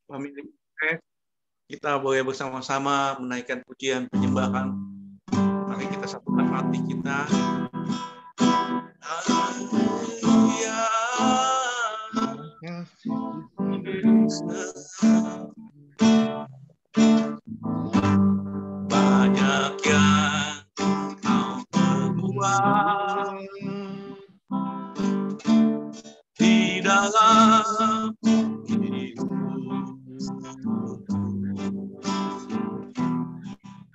family, kita boleh bersama-sama menaikkan pujian penyembahan. Mari kita satukan hati kita. Haleluya. Banyak yang kau perbuat di dalam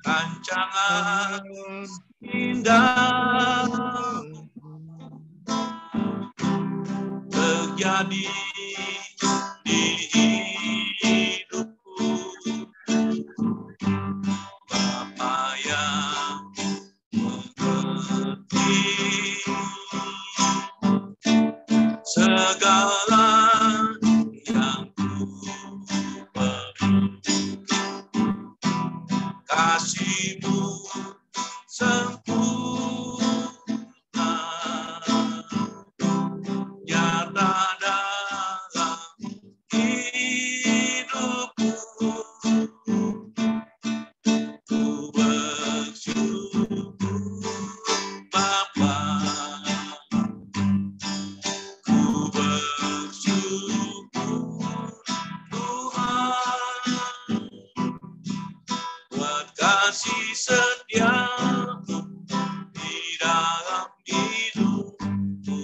rancangan indah terjadi di hidupku. Bapa yang mengerti segala yang ku beri, kasih-Mu sempurna nyata dalam hidupku. Ku bersyukur Bapa, ku bersyukur Tuhan buat kasih setia-Mu di dalam hidupku.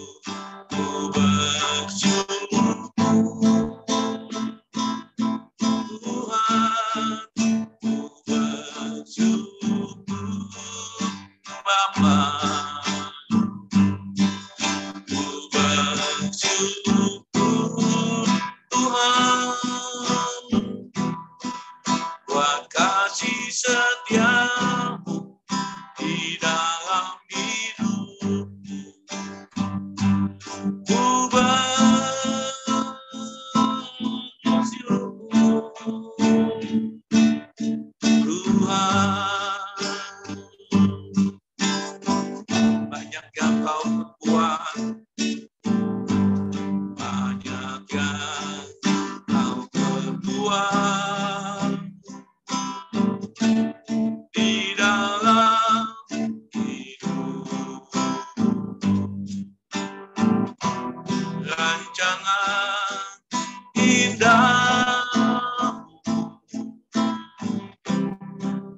Ku bersyukur Tuhan, ku bersyukur Bapa, ku bersyukur Tuhan buat kasih setia-Mu di dalam hidupku. Ku bersyukur Tuhan. Banyak yang kau perbuat, banyak yang kau perbuat di dalam hidup. Rancangan indah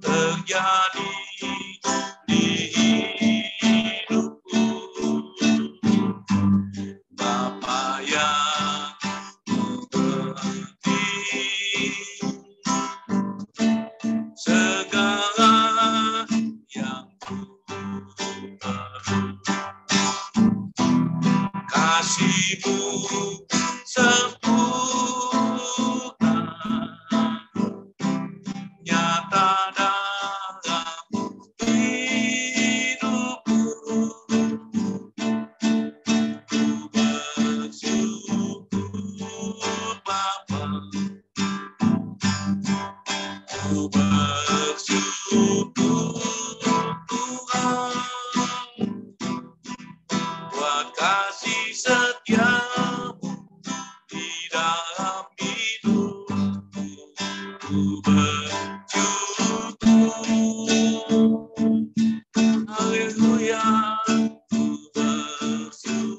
terjadi di hidupku. Bapa yang mengerti segala yang ku beri, kasih-Mu sempurna nyata dalam hidupku. Ku bersyukur Bapa, ku bersyukur Tuhan buat kasih setia-Mu di dalam hidupku. Ku bersyukur, haleluya. Ku bersyukur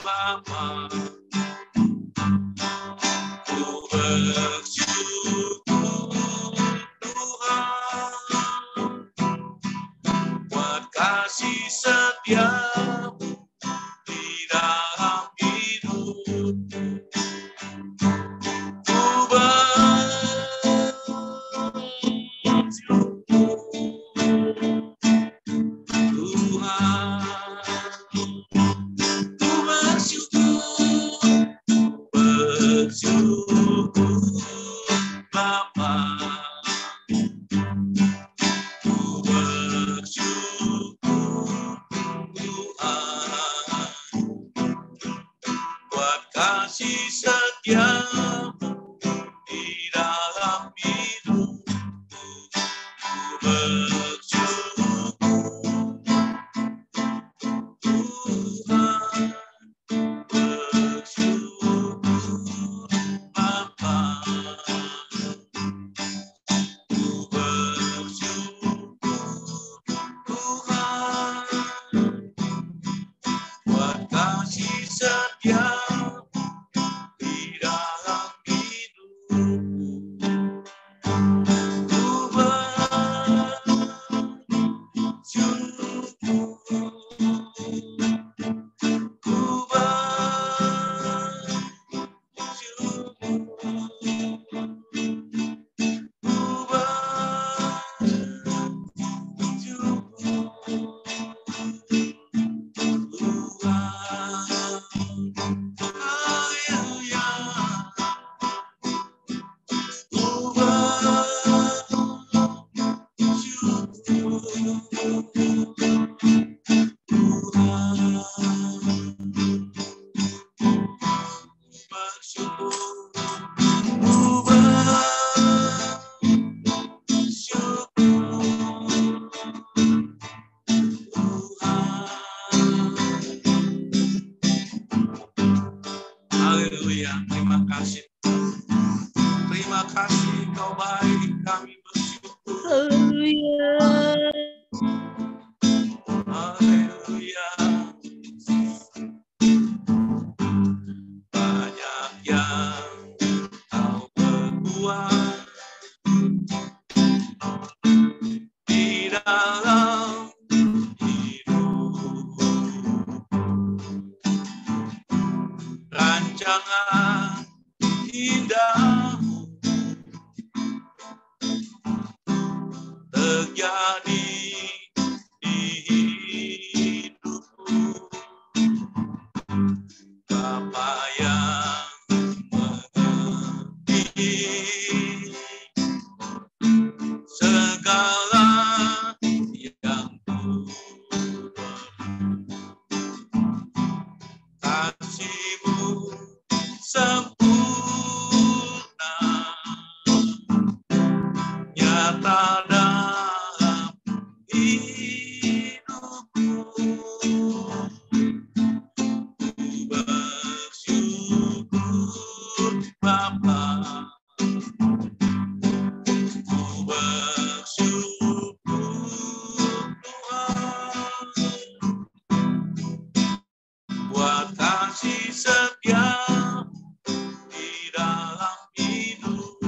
Bapa, ku bersyukur Tuhan buat kasih setia-Mu di dalam hidupku. Ku bersyukur Tuhan, ku bersyukur Bapa, ku bersyukur Tuhan buat kasih setia-Mu di dalam hidupku. Ku bersyukur Tuhan, bersyukur Bapa. Haleluya. Terima kasih. Terima kasih Kau baik, kami bersyukur. Haleluya. Haleluya. Banyak yang Kau berbuat di dalam hidup. Rancangan indahmu terjadi di hidupku. Bapa yang mengerti segala yang ku kasih-Mu sempurna nyata dalam hidupku. Ku bersyukur Bapa, ku bersyukur Tuhan buat kasih setia di dalam hidup.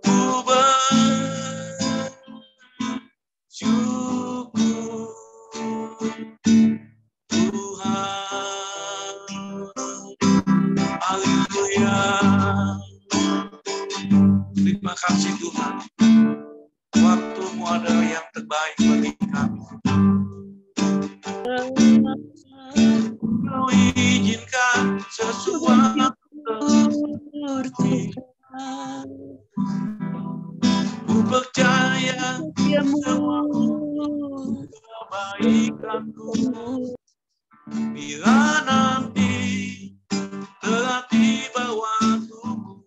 Ku bersyukur Tuhan. Haleluya. Terima kasih Tuhan. Waktu-Mu adalah yang terbaik bagi kami. Kau izinkan sesuatu terjadi. Ku percaya semua kebaikan-Ku. Bila nanti telah tiba waktu-Mu,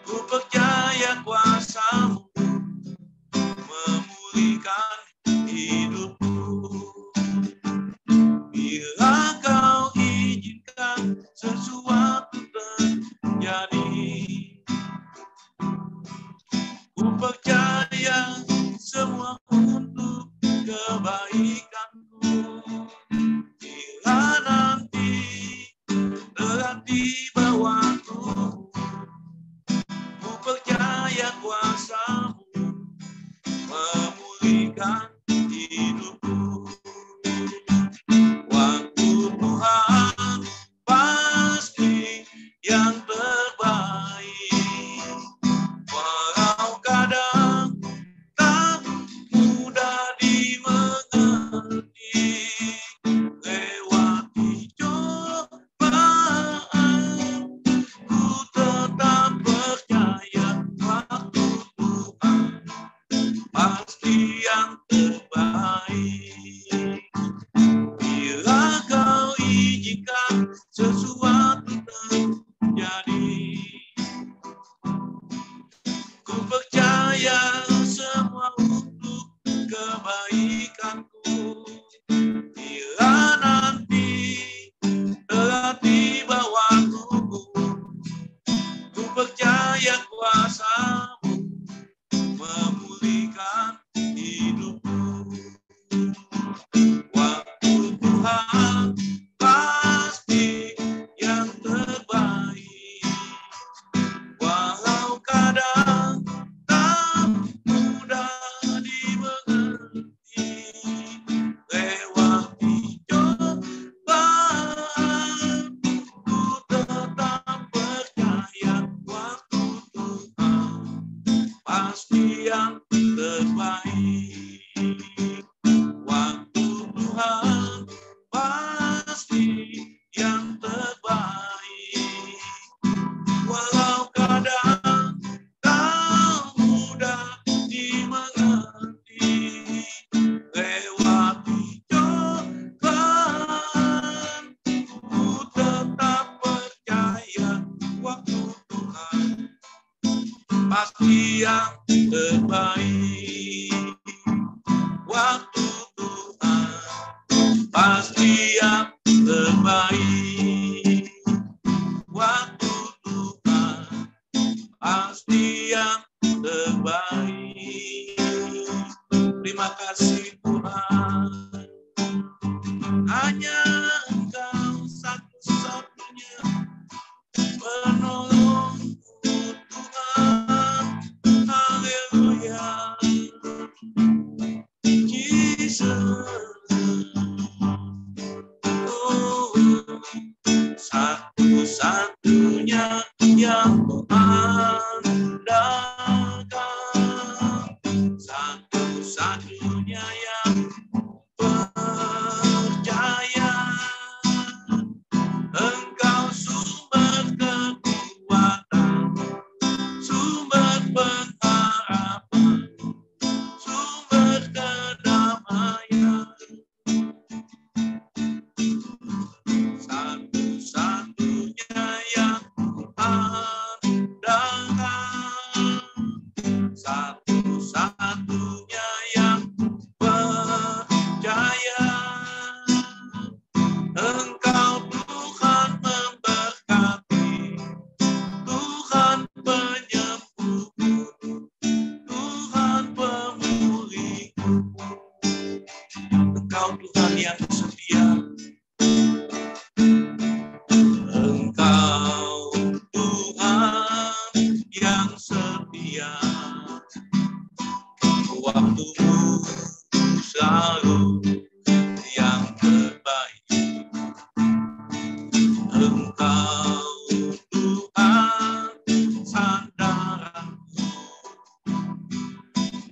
ku percaya kuasa-Mu memulihkan hidupku. Bila Kau izinkan sesuatu terjadi, ku percaya semua untuk kebaikan-Ku. Bila nanti telah tiba waktu, ku percaya kuasa-Mu memulihkan hidupku. Waktu Tuhan pasti yang terbaik, walau kadang tak mudah dimengerti. Lewati cobaan, ku tetap percaya waktu Tuhan pasti yang terbaik. Bila Kau izinkan sesuatu terjadi, ku percaya semua untuk kebaikan-Ku. Bila nanti telah tiba waktu-Ku, ku percaya kuasa-Mu memulihkan hidupku. Waktu Tuhan pasti yang terbaik, walau kadang tak mudah dimengerti. Lewati cobaan, ku tetap percaya waktu Tuhan pasti yang terbaik. Waktu Tuhan pasti yang terbaik, walau kadang tak mudah dimengerti. Lewati cobaan, ku tetap percaya waktu Tuhan pasti yang terbaik. Waktu Tuhan pasti yang terbaik. satu-satunya yang ku andalkan, satu-satunya yang percaya. Engkau sumber kekuatan, sumber pengharapan, sumber kedamaian. Satu-satunya yang andalkan, satu-satunya yang percaya. Engkau Tuhan memberkati, Tuhan penyembuhku, Tuhan pemulihku. Engkau Tuhan yang setia, Engkau Tuhan yang setia. Waktumu selalu yang terbaik. Engkau Tuhan sandaranku,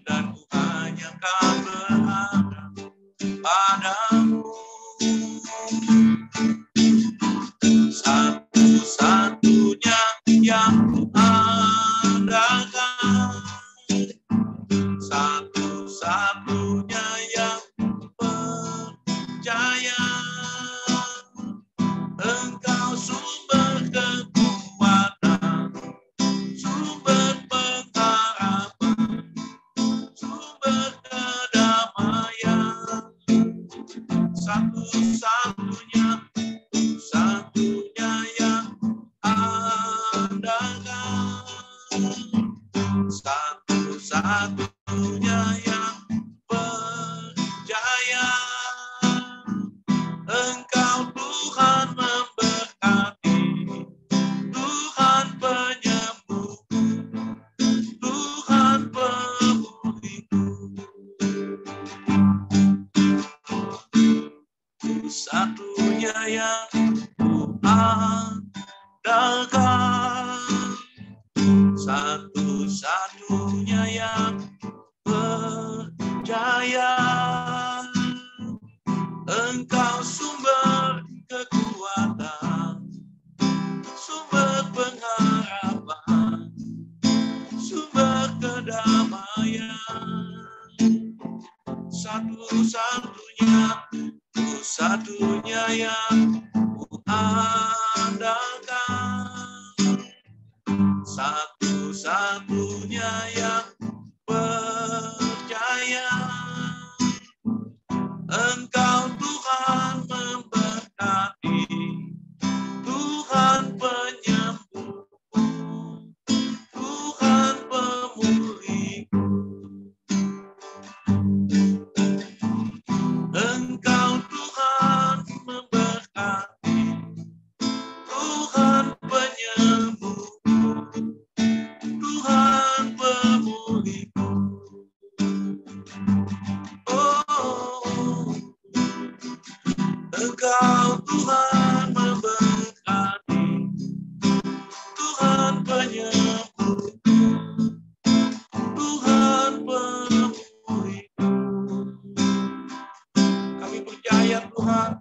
dan ku hanya akan berharap padamu. Satu-satunya yang ku andalkan, satu-satunya yang percaya. Engkau sumber kekuatan, sumber pengharapan, sumber kedamaian. Satu-satunya, satunya yang andalkan, satu-satunya yang percaya. Engkau Tuhan memberkati, Tuhan penyembuhku, Tuhan pemulihku. Satunya yang ku andalkan, satu-satunya yang percaya. Engkau sumber kekuatan, sumber pengharapan, sumber kedamaian. Satu-satunya yang ku andalkan, satu-satunya yang percaya. Engkau Tuhan memberkati, Tuhan penyembuhku, Tuhan pemulihku. Engkau Tuhan memberkati, Tuhan penyembuhku, Tuhan pemulihku. Engkau Tuhan memberkati, Tuhan penyembuhku, Tuhan pemulihku. Kami percaya Tuhan,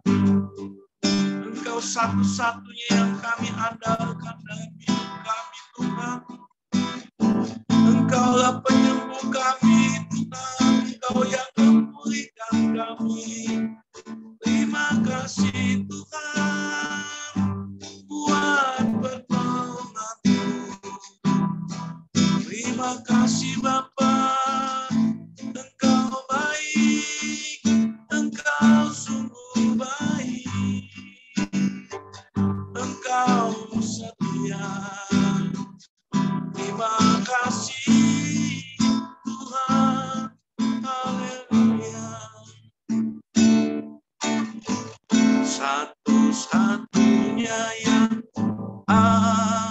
Engkau satu-satunya yang kami andalkan dalam hidup kami Tuhan. Engkaulah penyembuh kami Tuhan, Engkau yang memulihkan kami. Terima kasih Tuhan buat pertolongan-Mu. Terima kasih Bapa, Engkau baik, Engkau sungguh baik, Engkau setia. Terima kasih Tuhan, haleluya. Satu-satunya yang andalkan,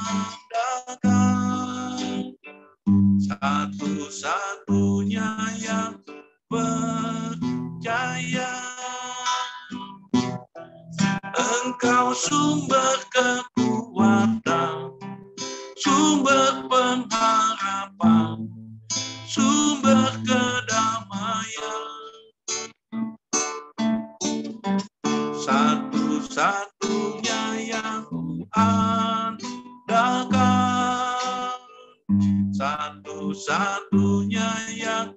satu-satunya yang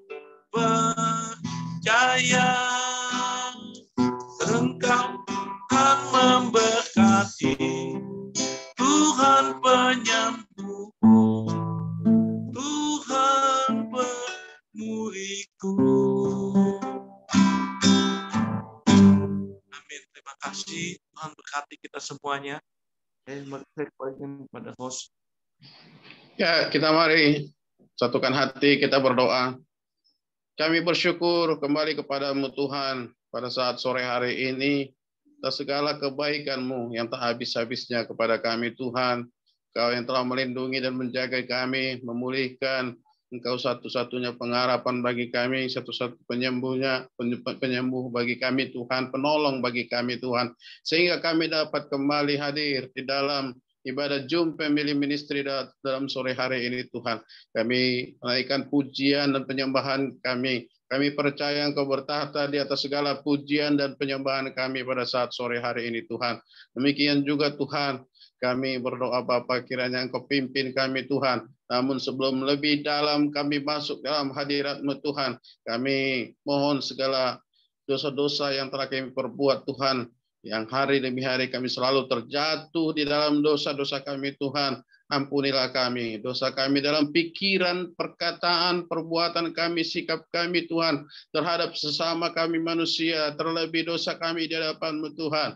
percaya. Engkau akan memberkati, Tuhan penyembuhku, Tuhan pemulihku. Amin. Terima kasih. Tuhan berkati kita semuanya. Mari saya kembalikan kepada host. Ya, kita mari satukan hati, kita berdoa. Kami bersyukur kembali kepadamu Tuhan pada saat sore hari ini atas segala kebaikan-Mu yang tak habis-habisnya kepada kami Tuhan. Kau yang telah melindungi dan menjaga kami, memulihkan. Engkau satu-satunya pengharapan bagi kami, satu-satu penyembuh bagi kami Tuhan, penolong bagi kami Tuhan. Sehingga kami dapat kembali hadir di dalam ibadah Zoom Family Ministry dalam sore hari ini Tuhan. Kami menaikkan pujian dan penyembahan kami. Kami percaya Engkau bertahta di atas segala pujian dan penyembahan kami pada saat sore hari ini Tuhan. Demikian juga Tuhan, kami berdoa Bapa kiranya Engkau pimpin kami Tuhan. Namun sebelum lebih dalam kami masuk dalam hadirat-Mu Tuhan, kami mohon segala dosa-dosa yang telah kami perbuat Tuhan, yang hari demi hari kami selalu terjatuh di dalam dosa-dosa kami Tuhan. Ampunilah kami, dosa kami dalam pikiran, perkataan, perbuatan kami, sikap kami Tuhan, terhadap sesama kami manusia, terlebih dosa kami di hadapan-Mu Tuhan.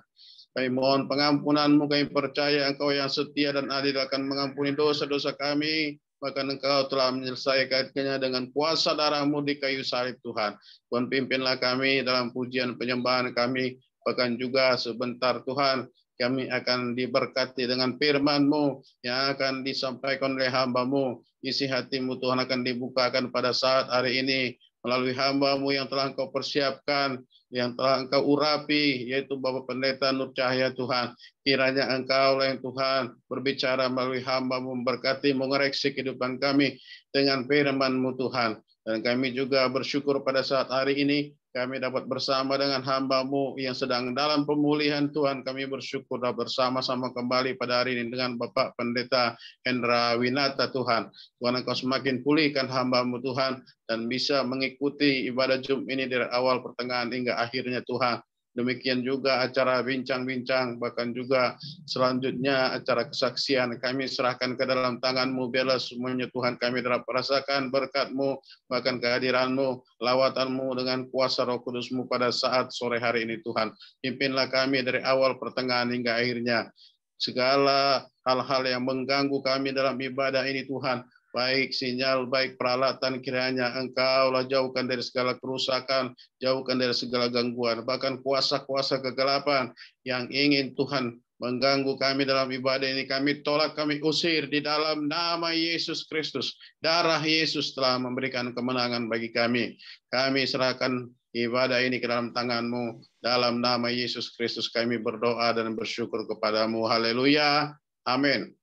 Kami mohon pengampunan-Mu, kami percaya Engkau yang setia dan adil akan mengampuni dosa-dosa kami, bahkan Engkau telah menyelesaikannya dengan kuasa darah-Mu di kayu salib Tuhan. Tuhan pimpinlah kami dalam pujian penyembahan kami, bahkan juga sebentar Tuhan, kami akan diberkati dengan firman-Mu yang akan disampaikan oleh hamba-Mu. Isi hati-Mu Tuhan akan dibukakan pada saat hari ini melalui hamba-Mu yang telah Engkau persiapkan, yang telah Engkau urapi, yaitu Bapak Pendeta Nur Cahya Tuhan. Kiranya Engkau lah yang Tuhan berbicara melalui hamba-Mu, memberkati, mengoreksi kehidupan kami dengan firman-Mu Tuhan. Dan kami juga bersyukur pada saat hari ini kami dapat bersama dengan hamba-Mu yang sedang dalam pemulihan Tuhan. Kami bersyukur dapat bersama-sama kembali pada hari ini dengan Bapak Pendeta Hendra Winata Tuhan. Tuhan Engkau semakin pulihkan hamba-Mu Tuhan dan bisa mengikuti ibadah Zoom ini dari awal, pertengahan hingga akhirnya Tuhan. Demikian juga acara bincang-bincang, bahkan juga selanjutnya acara kesaksian. Kami serahkan ke dalam tangan-Mu, biarlah semuanya Tuhan kami dapat merasakan berkat-Mu, bahkan kehadiran-Mu, lawatan-Mu dengan kuasa Roh Kudus-Mu pada saat sore hari ini Tuhan. Pimpinlah kami dari awal, pertengahan hingga akhirnya. Segala hal-hal yang mengganggu kami dalam ibadah ini Tuhan, baik sinyal, baik peralatan, kiranya Engkaulah jauhkan dari segala kerusakan, jauhkan dari segala gangguan, bahkan kuasa-kuasa kegelapan yang ingin Tuhan mengganggu kami dalam ibadah ini, kami tolak, kami usir di dalam nama Yesus Kristus. Darah Yesus telah memberikan kemenangan bagi kami. Kami serahkan ibadah ini ke dalam tangan-Mu. Dalam nama Yesus Kristus kami berdoa dan bersyukur kepada-Mu. Haleluya. Amin.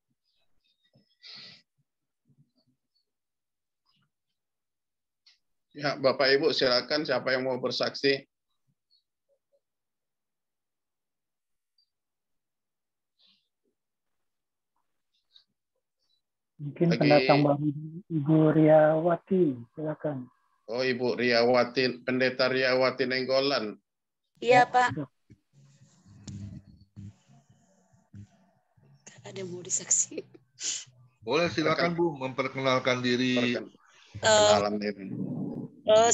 Ya, Bapak Ibu silakan, siapa yang mau bersaksi? Mungkin pendatang baru Ibu Riawati, silakan. Oh, Ibu Riawati, Pendeta Riawati Nenggolan. Iya, Pak. Ada mau disaksi. Boleh, silakan Bu, memperkenalkan diri. Perkenalan diri.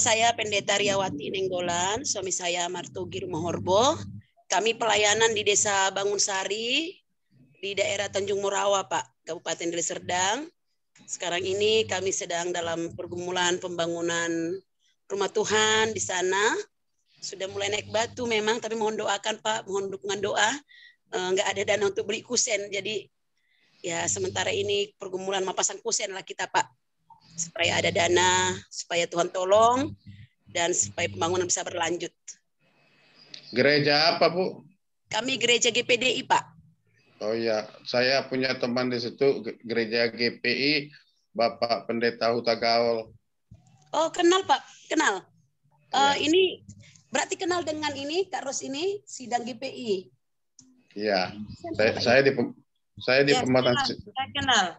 Saya Pendeta Riawati Nenggolan, suami saya Martogi Rumahorbo. Kami pelayanan di Desa Bangunsari, di daerah Tanjung Morawa, Pak, Kabupaten Deli Serdang. Sekarang ini kami sedang dalam pergumulan pembangunan rumah Tuhan di sana. Sudah mulai naik batu memang, tapi mohon doakan Pak, mohon dukungan doa. Nggak ada dana untuk beli kusen, jadi ya sementara ini pergumulan mapasang kusen lah kita Pak. Supaya ada dana, supaya Tuhan tolong, dan supaya pembangunan bisa berlanjut. Gereja apa, Bu? Kami gereja GPDI, Pak. Oh ya, saya punya teman di situ, gereja GPI, Bapak Pendeta Huta Gaul. Oh, kenal Pak, kenal. Ya. Ini berarti kenal dengan ini, Kak Ros ini, sidang GPI. Iya, Saya di Ya, Pematang.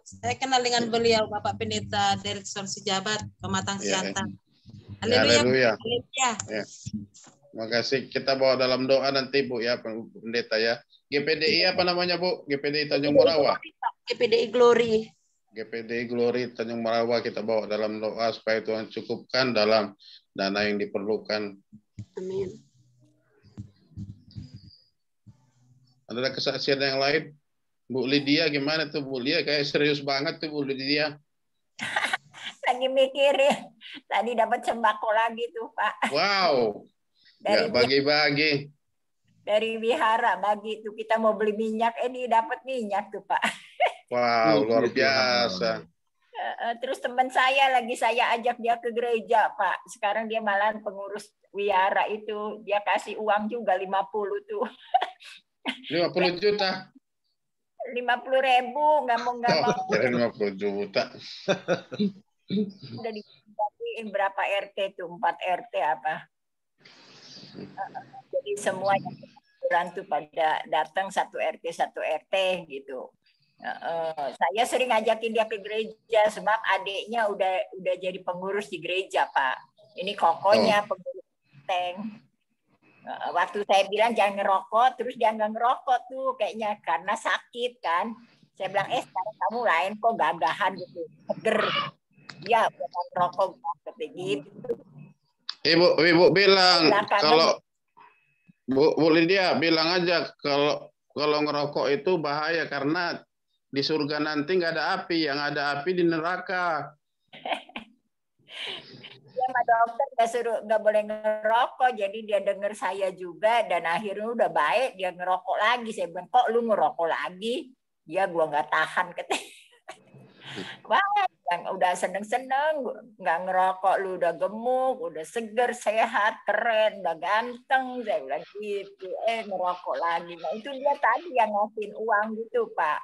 saya kenal dengan beliau, Bapak Pendeta Derikson Sijabat, Pematang Ya, Siantar. ya, haleluya. Haleluya. Ya. Terima kasih. Kita bawa dalam doa nanti Bu ya, Pendeta ya. GPDI apa namanya Bu? GPDI Tanjung Morawa. GPDI Glory. GPDI Glory Tanjung Morawa kita bawa dalam doa supaya Tuhan cukupkan dalam dana yang diperlukan. Amin. Ada kesaksian yang lain? Bu Lydia gimana tuh Bu Lydia? Kayak serius banget tuh Bu Lydia. Lagi mikirin. Tadi dapat sembako lagi tuh Pak. Wow. Dari Nggak bagi-bagi. Dari wihara bagi tuh kita mau beli minyak, ini dapat minyak tuh Pak. Wow, luar biasa. Terus teman saya lagi saya ajak dia ke gereja Pak. Sekarang dia malah pengurus wihara itu, dia kasih uang juga 50 tuh. 50 juta. 50.000 nggak mau. 50 juta. Udah dibagiin berapa RT tuh, 4 RT apa? Jadi semua yang tuh pada datang satu RT gitu. Saya sering ngajakin dia ke gereja sebab adiknya udah jadi pengurus di gereja Pak. Ini kokonya pengurus Teng. Waktu saya bilang jangan ngerokok, terus dia nggak ngerokok tuh kayaknya karena sakit kan. Saya bilang sekarang kamu lain kok gagahan gitu, seger. Ya bukan rokok gitu. Ibu bilang kalau Bu Lydia bilang aja kalau ngerokok itu bahaya karena di surga nanti nggak ada api, yang ada api di neraka. Dia sama dokter nggak boleh ngerokok, jadi dia dengar saya juga dan akhirnya udah baik dia ngerokok lagi. Saya bilang kok lu ngerokok lagi? Ya gua nggak tahan katanya. Wah, yang udah seneng-seneng nggak ngerokok, lu udah gemuk, udah seger, sehat, keren, udah ganteng, saya bilang gitu. Ngerokok lagi. Nah itu dia tadi yang ngasihin uang gitu Pak.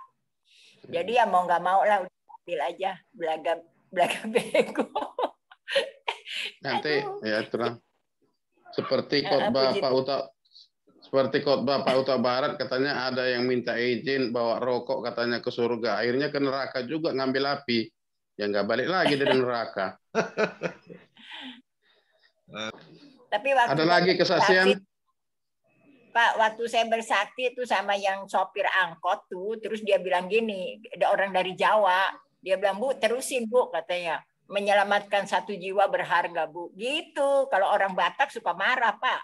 Jadi ya mau nggak mau lah, udah ambil aja belaga bego. Nanti ya terang. Seperti khotbah Pak Uta Barat katanya ada yang minta izin bawa rokok katanya ke surga, akhirnya ke neraka juga ngambil api, ya nggak balik lagi dari neraka. Tapi waktu ada lagi kesaksian Pak, waktu saya bersaksi itu sama yang sopir angkot tuh, terus dia bilang gini, ada orang dari Jawa, dia bilang Bu terusin Bu katanya, menyelamatkan 1 jiwa berharga Bu, gitu. Kalau orang Batak suka marah Pak.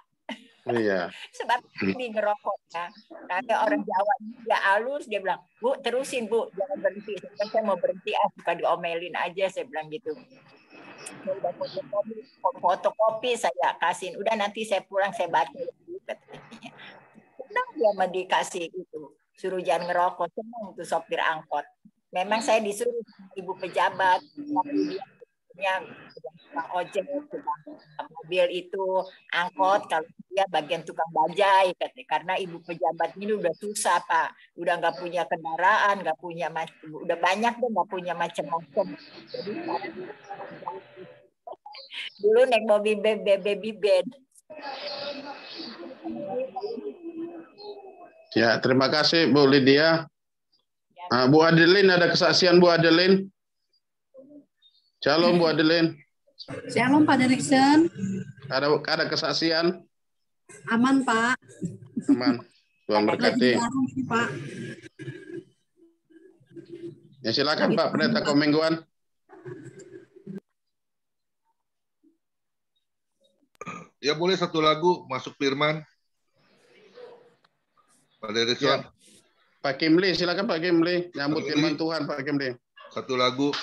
Iya. Sebab ini ngerokoknya. Karena orang Jawa dia halus, dia bilang, Bu terusin Bu, jangan berhenti. Saya mau berhenti, suka diomelin aja, saya bilang gitu. Saya udah fotokopi saya kasihin. Udah nanti saya pulang saya baca lagi katanya. Senang dia mau dikasih itu. Suruh jangan ngerokok, senang itu sopir angkot. Memang saya disuruh ibu pejabat, yang ojek, mobil itu angkot, kalau dia bagian tukang bajai katanya. Karena ibu pejabat ini udah susah Pak, udah nggak punya kendaraan, nggak punya udah banyak deh nggak punya macam-macam. Jadi dulu naik mobil baby bed. Ya, terima kasih Bu Lydia. Bu Adeline, ada kesaksian Bu Adeline? Shalom Bu Adeline. Shalom Pak Derikson. Ada kesaksian? Aman Pak. Aman. Tuhan berkati. Pak. Ya silakan Pak Pendeta Komengguan. Ya boleh satu lagu masuk firman. Pak Derikson. Ya. Pak Kimli, silakan Pak Kimli. Nyambut firman Tuhan Pak Kimli. Satu lagu.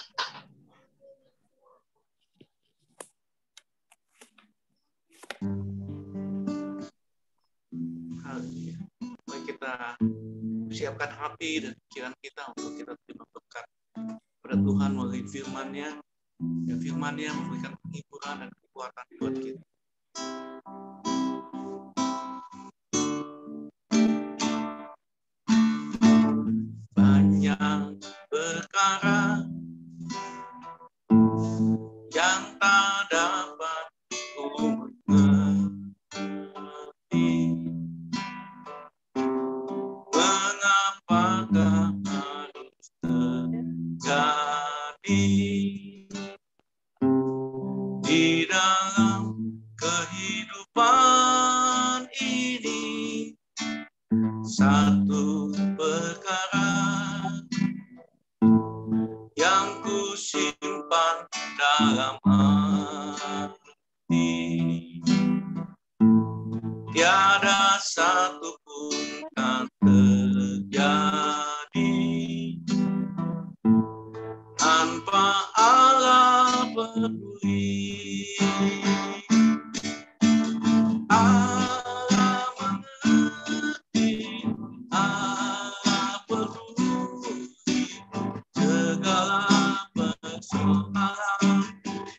Mari kita siapkan hati dan pikiran kita untuk kita terima berkat pada Tuhan melalui firman-Nya. Ya, firman-Nya memberikan penghiburan dan kekuatan buat kita. Banyak perkara yang tak dapat ku mengerti. Mengapakah dalam hati. Tiada satu pun kan terjadi tanpa Allah peduli. Allah mengerti, Allah peduli segala persoalan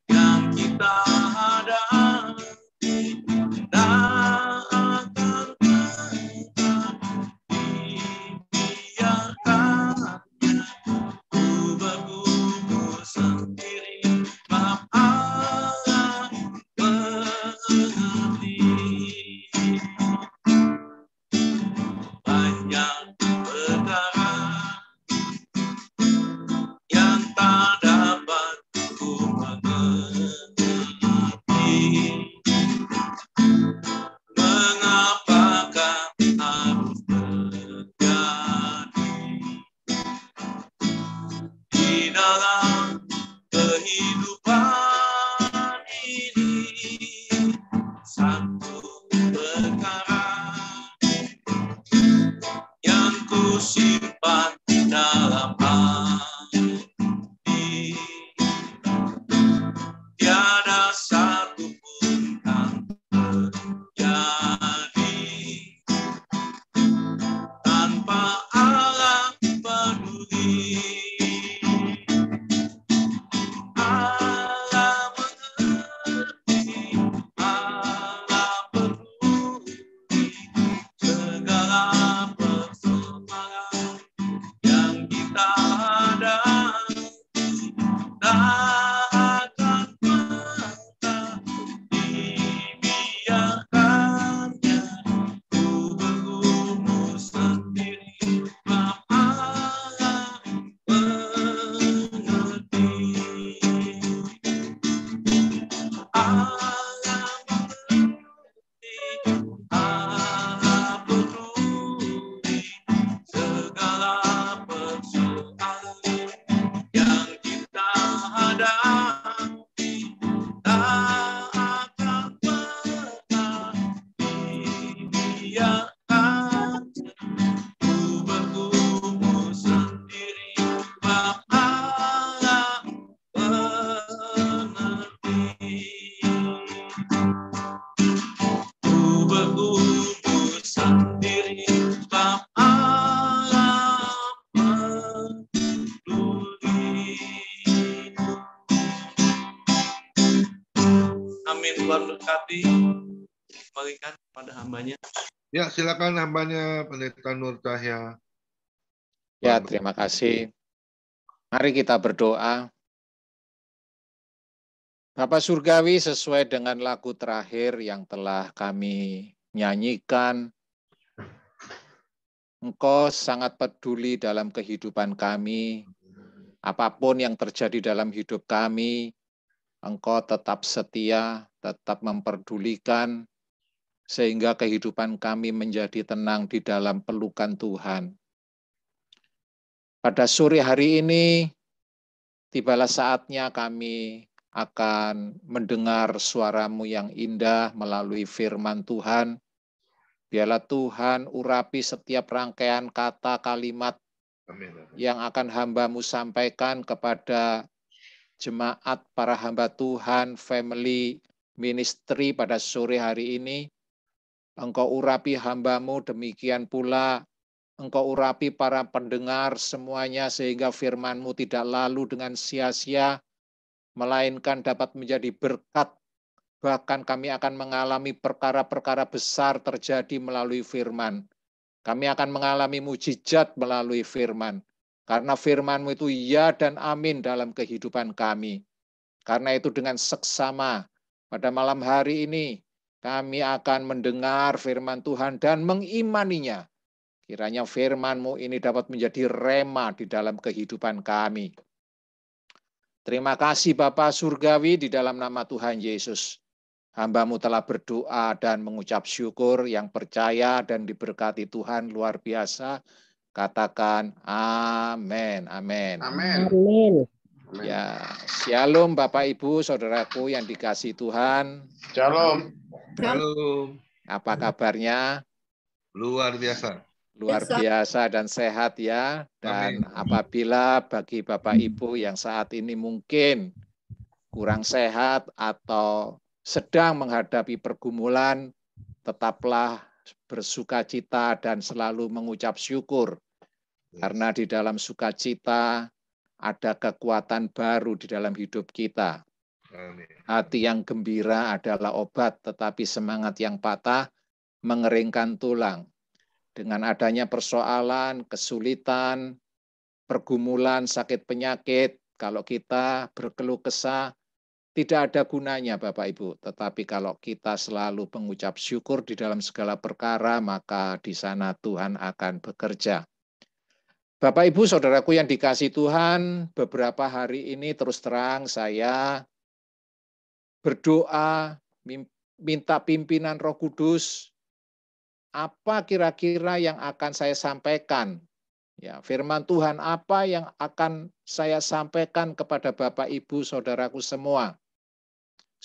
yang kita hadapi. Tak akan pernah dibiarkannya ku bergumul sendiri, sebab Allah mengerti. Banyak perkara yang tak dapat ku mengerti. Mengapakah harus terjadi di dalam kehidupan ini? Satu perkara yang ku simpan dalam hati, tiada satu pun kan terjadi tanpa Allah peduli. Allah mengerti, Allah peduli segala persoalan yang kita hadapi. Tak akan pernah dibiarkannya ku bergumul sendiri, sebab Allah mengerti. Allah mengerti, Allah peduli segala persoalan yang kita hadapi. Tak akan pernah dibiarkannya ku bergumul sendiri, sebab Allah mengerti. Ku bergumul sendiri, sebab Allah peduli. Amin. Tuhan berkati. Bagikan pada hambanya. Ya, silakan hambanya Pendeta Nur Cahya. Ya, terima kasih. Mari kita berdoa. Bapa Surgawi, sesuai dengan lagu terakhir yang telah kami nyanyikan, Engkau sangat peduli dalam kehidupan kami. Apapun yang terjadi dalam hidup kami, Engkau tetap setia, tetap memperdulikan, sehingga kehidupan kami menjadi tenang di dalam pelukan Tuhan. Pada sore hari ini, tibalah saatnya kami akan mendengar suara-Mu yang indah melalui firman Tuhan. Biarlah Tuhan urapi setiap rangkaian kata kalimat yang akan hamba-Mu sampaikan kepada jemaat para hamba Tuhan, family, ministry pada sore hari ini. Engkau urapi hamba-Mu, demikian pula Engkau urapi para pendengar semuanya, sehingga firman-Mu tidak lalu dengan sia-sia, melainkan dapat menjadi berkat. Bahkan kami akan mengalami perkara-perkara besar terjadi melalui firman. Kami akan mengalami mujizat melalui firman. Karena firman-Mu itu ya dan amin dalam kehidupan kami. Karena itu dengan seksama, pada malam hari ini, kami akan mendengar firman Tuhan dan mengimaninya. Kiranya firman-Mu ini dapat menjadi rema di dalam kehidupan kami. Terima kasih Bapa Surgawi, di dalam nama Tuhan Yesus. Hamba-Mu telah berdoa dan mengucap syukur, yang percaya dan diberkati Tuhan luar biasa. Katakan amin. Amin. Amin. Amin. Amin. Ya, shalom Bapak Ibu, saudaraku yang dikasihi Tuhan. Shalom. Shalom. Apa kabarnya? Luar biasa. Luar biasa dan sehat ya. Dan apabila bagi Bapak Ibu yang saat ini mungkin kurang sehat atau sedang menghadapi pergumulan, tetaplah bersukacita dan selalu mengucap syukur. Karena di dalam sukacita ada kekuatan baru di dalam hidup kita. Amin. Hati yang gembira adalah obat, tetapi semangat yang patah mengeringkan tulang. Dengan adanya persoalan, kesulitan, pergumulan, sakit penyakit, kalau kita berkeluh kesah, tidak ada gunanya Bapak Ibu. Tetapi kalau kita selalu mengucap syukur di dalam segala perkara, maka di sana Tuhan akan bekerja. Bapak Ibu saudaraku yang dikasihi Tuhan, beberapa hari ini terus terang saya berdoa, minta pimpinan Roh Kudus, apa kira-kira yang akan saya sampaikan? Ya, firman Tuhan apa yang akan saya sampaikan kepada Bapak Ibu saudaraku semua,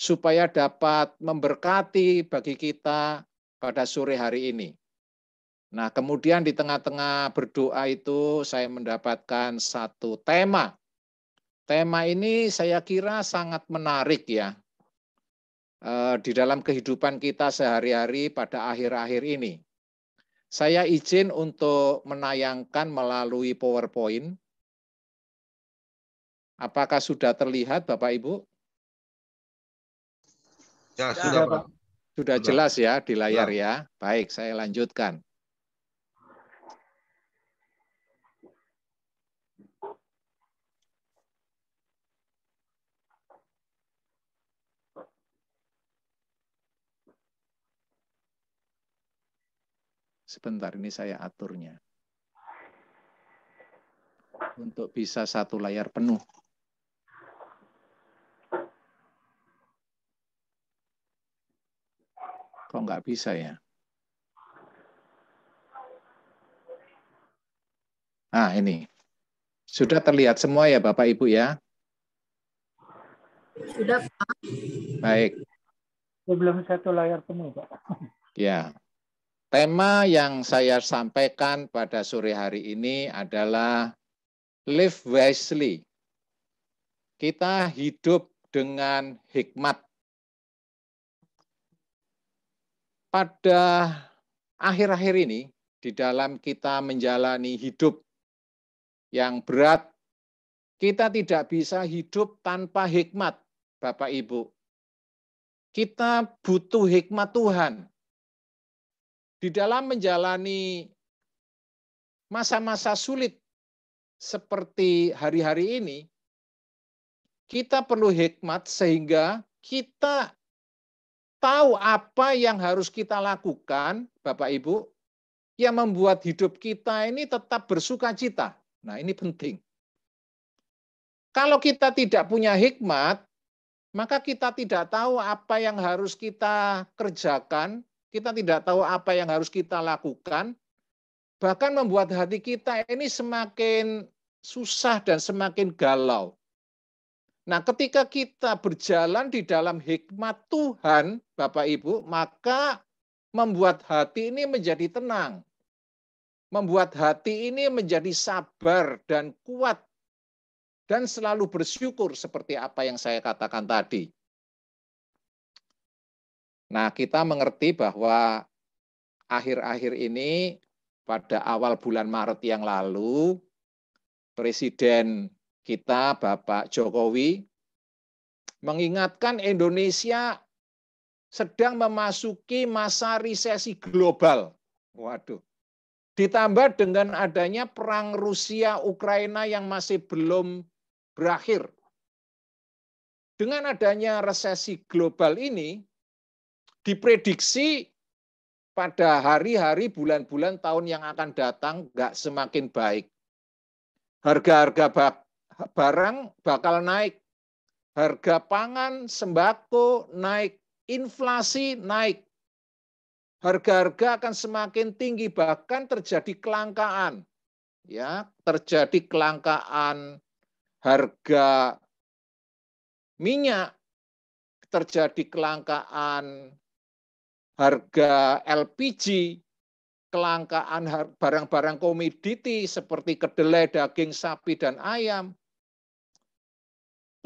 supaya dapat memberkati bagi kita pada sore hari ini. Nah, kemudian di tengah-tengah berdoa itu saya mendapatkan satu tema. Tema ini saya kira sangat menarik ya. Di dalam kehidupan kita sehari-hari pada akhir-akhir ini. Saya izin untuk menayangkan melalui PowerPoint. Apakah sudah terlihat Bapak Ibu? Ya, sudah Pak. Sudah jelas ya di layar ya. Baik, saya lanjutkan. Sebentar, ini saya aturnya. Untuk bisa satu layar penuh. Kok nggak bisa ya? Nah, ini. Sudah terlihat semua ya Bapak Ibu ya? Sudah, Pak. Baik. Belum satu layar penuh, Pak. Ya. Tema yang saya sampaikan pada sore hari ini adalah live wisely. Kita hidup dengan hikmat. Pada akhir-akhir ini, di dalam kita menjalani hidup yang berat, kita tidak bisa hidup tanpa hikmat, Bapak Ibu. Kita butuh hikmat Tuhan. Di dalam menjalani masa-masa sulit seperti hari-hari ini, kita perlu hikmat sehingga kita tahu apa yang harus kita lakukan, Bapak Ibu, yang membuat hidup kita ini tetap bersukacita. Nah, ini penting. Kalau kita tidak punya hikmat, maka kita tidak tahu apa yang harus kita kerjakan, kita tidak tahu apa yang harus kita lakukan, bahkan membuat hati kita ini semakin susah dan semakin galau. Nah, ketika kita berjalan di dalam hikmat Tuhan, Bapak Ibu, maka membuat hati ini menjadi tenang. Membuat hati ini menjadi sabar dan kuat. Dan selalu bersyukur seperti apa yang saya katakan tadi. Nah, kita mengerti bahwa akhir-akhir ini, pada awal bulan Maret yang lalu, Presiden kita, Bapak Jokowi, mengingatkan Indonesia sedang memasuki masa resesi global. Waduh. Ditambah dengan adanya perang Rusia-Ukraina yang masih belum berakhir. Dengan adanya resesi global ini, diprediksi pada hari-hari, bulan-bulan, tahun yang akan datang nggak semakin baik. Harga-harga barang bakal naik. Harga pangan, sembako naik. Inflasi naik. Harga-harga akan semakin tinggi, bahkan terjadi kelangkaan. Ya, terjadi kelangkaan harga minyak, terjadi kelangkaan harga LPG, kelangkaan barang-barang komoditi seperti kedelai, daging sapi, dan ayam.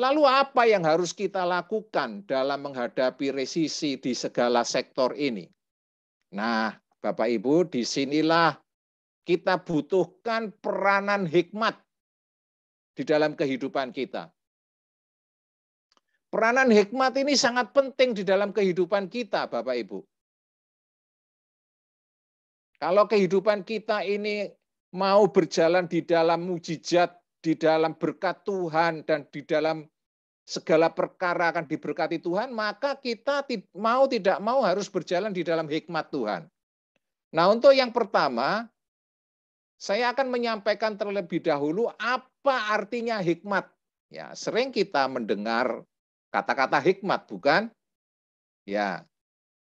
Lalu apa yang harus kita lakukan dalam menghadapi resesi di segala sektor ini? Nah, Bapak Ibu, disinilah kita butuhkan peranan hikmat di dalam kehidupan kita. Peranan hikmat ini sangat penting di dalam kehidupan kita, Bapak Ibu. Kalau kehidupan kita ini mau berjalan di dalam mujizat, di dalam berkat Tuhan, dan di dalam segala perkara akan diberkati Tuhan, maka kita mau tidak mau harus berjalan di dalam hikmat Tuhan. Nah, untuk yang pertama, saya akan menyampaikan terlebih dahulu apa artinya hikmat. Ya, sering kita mendengar kata-kata hikmat, bukan? Ya,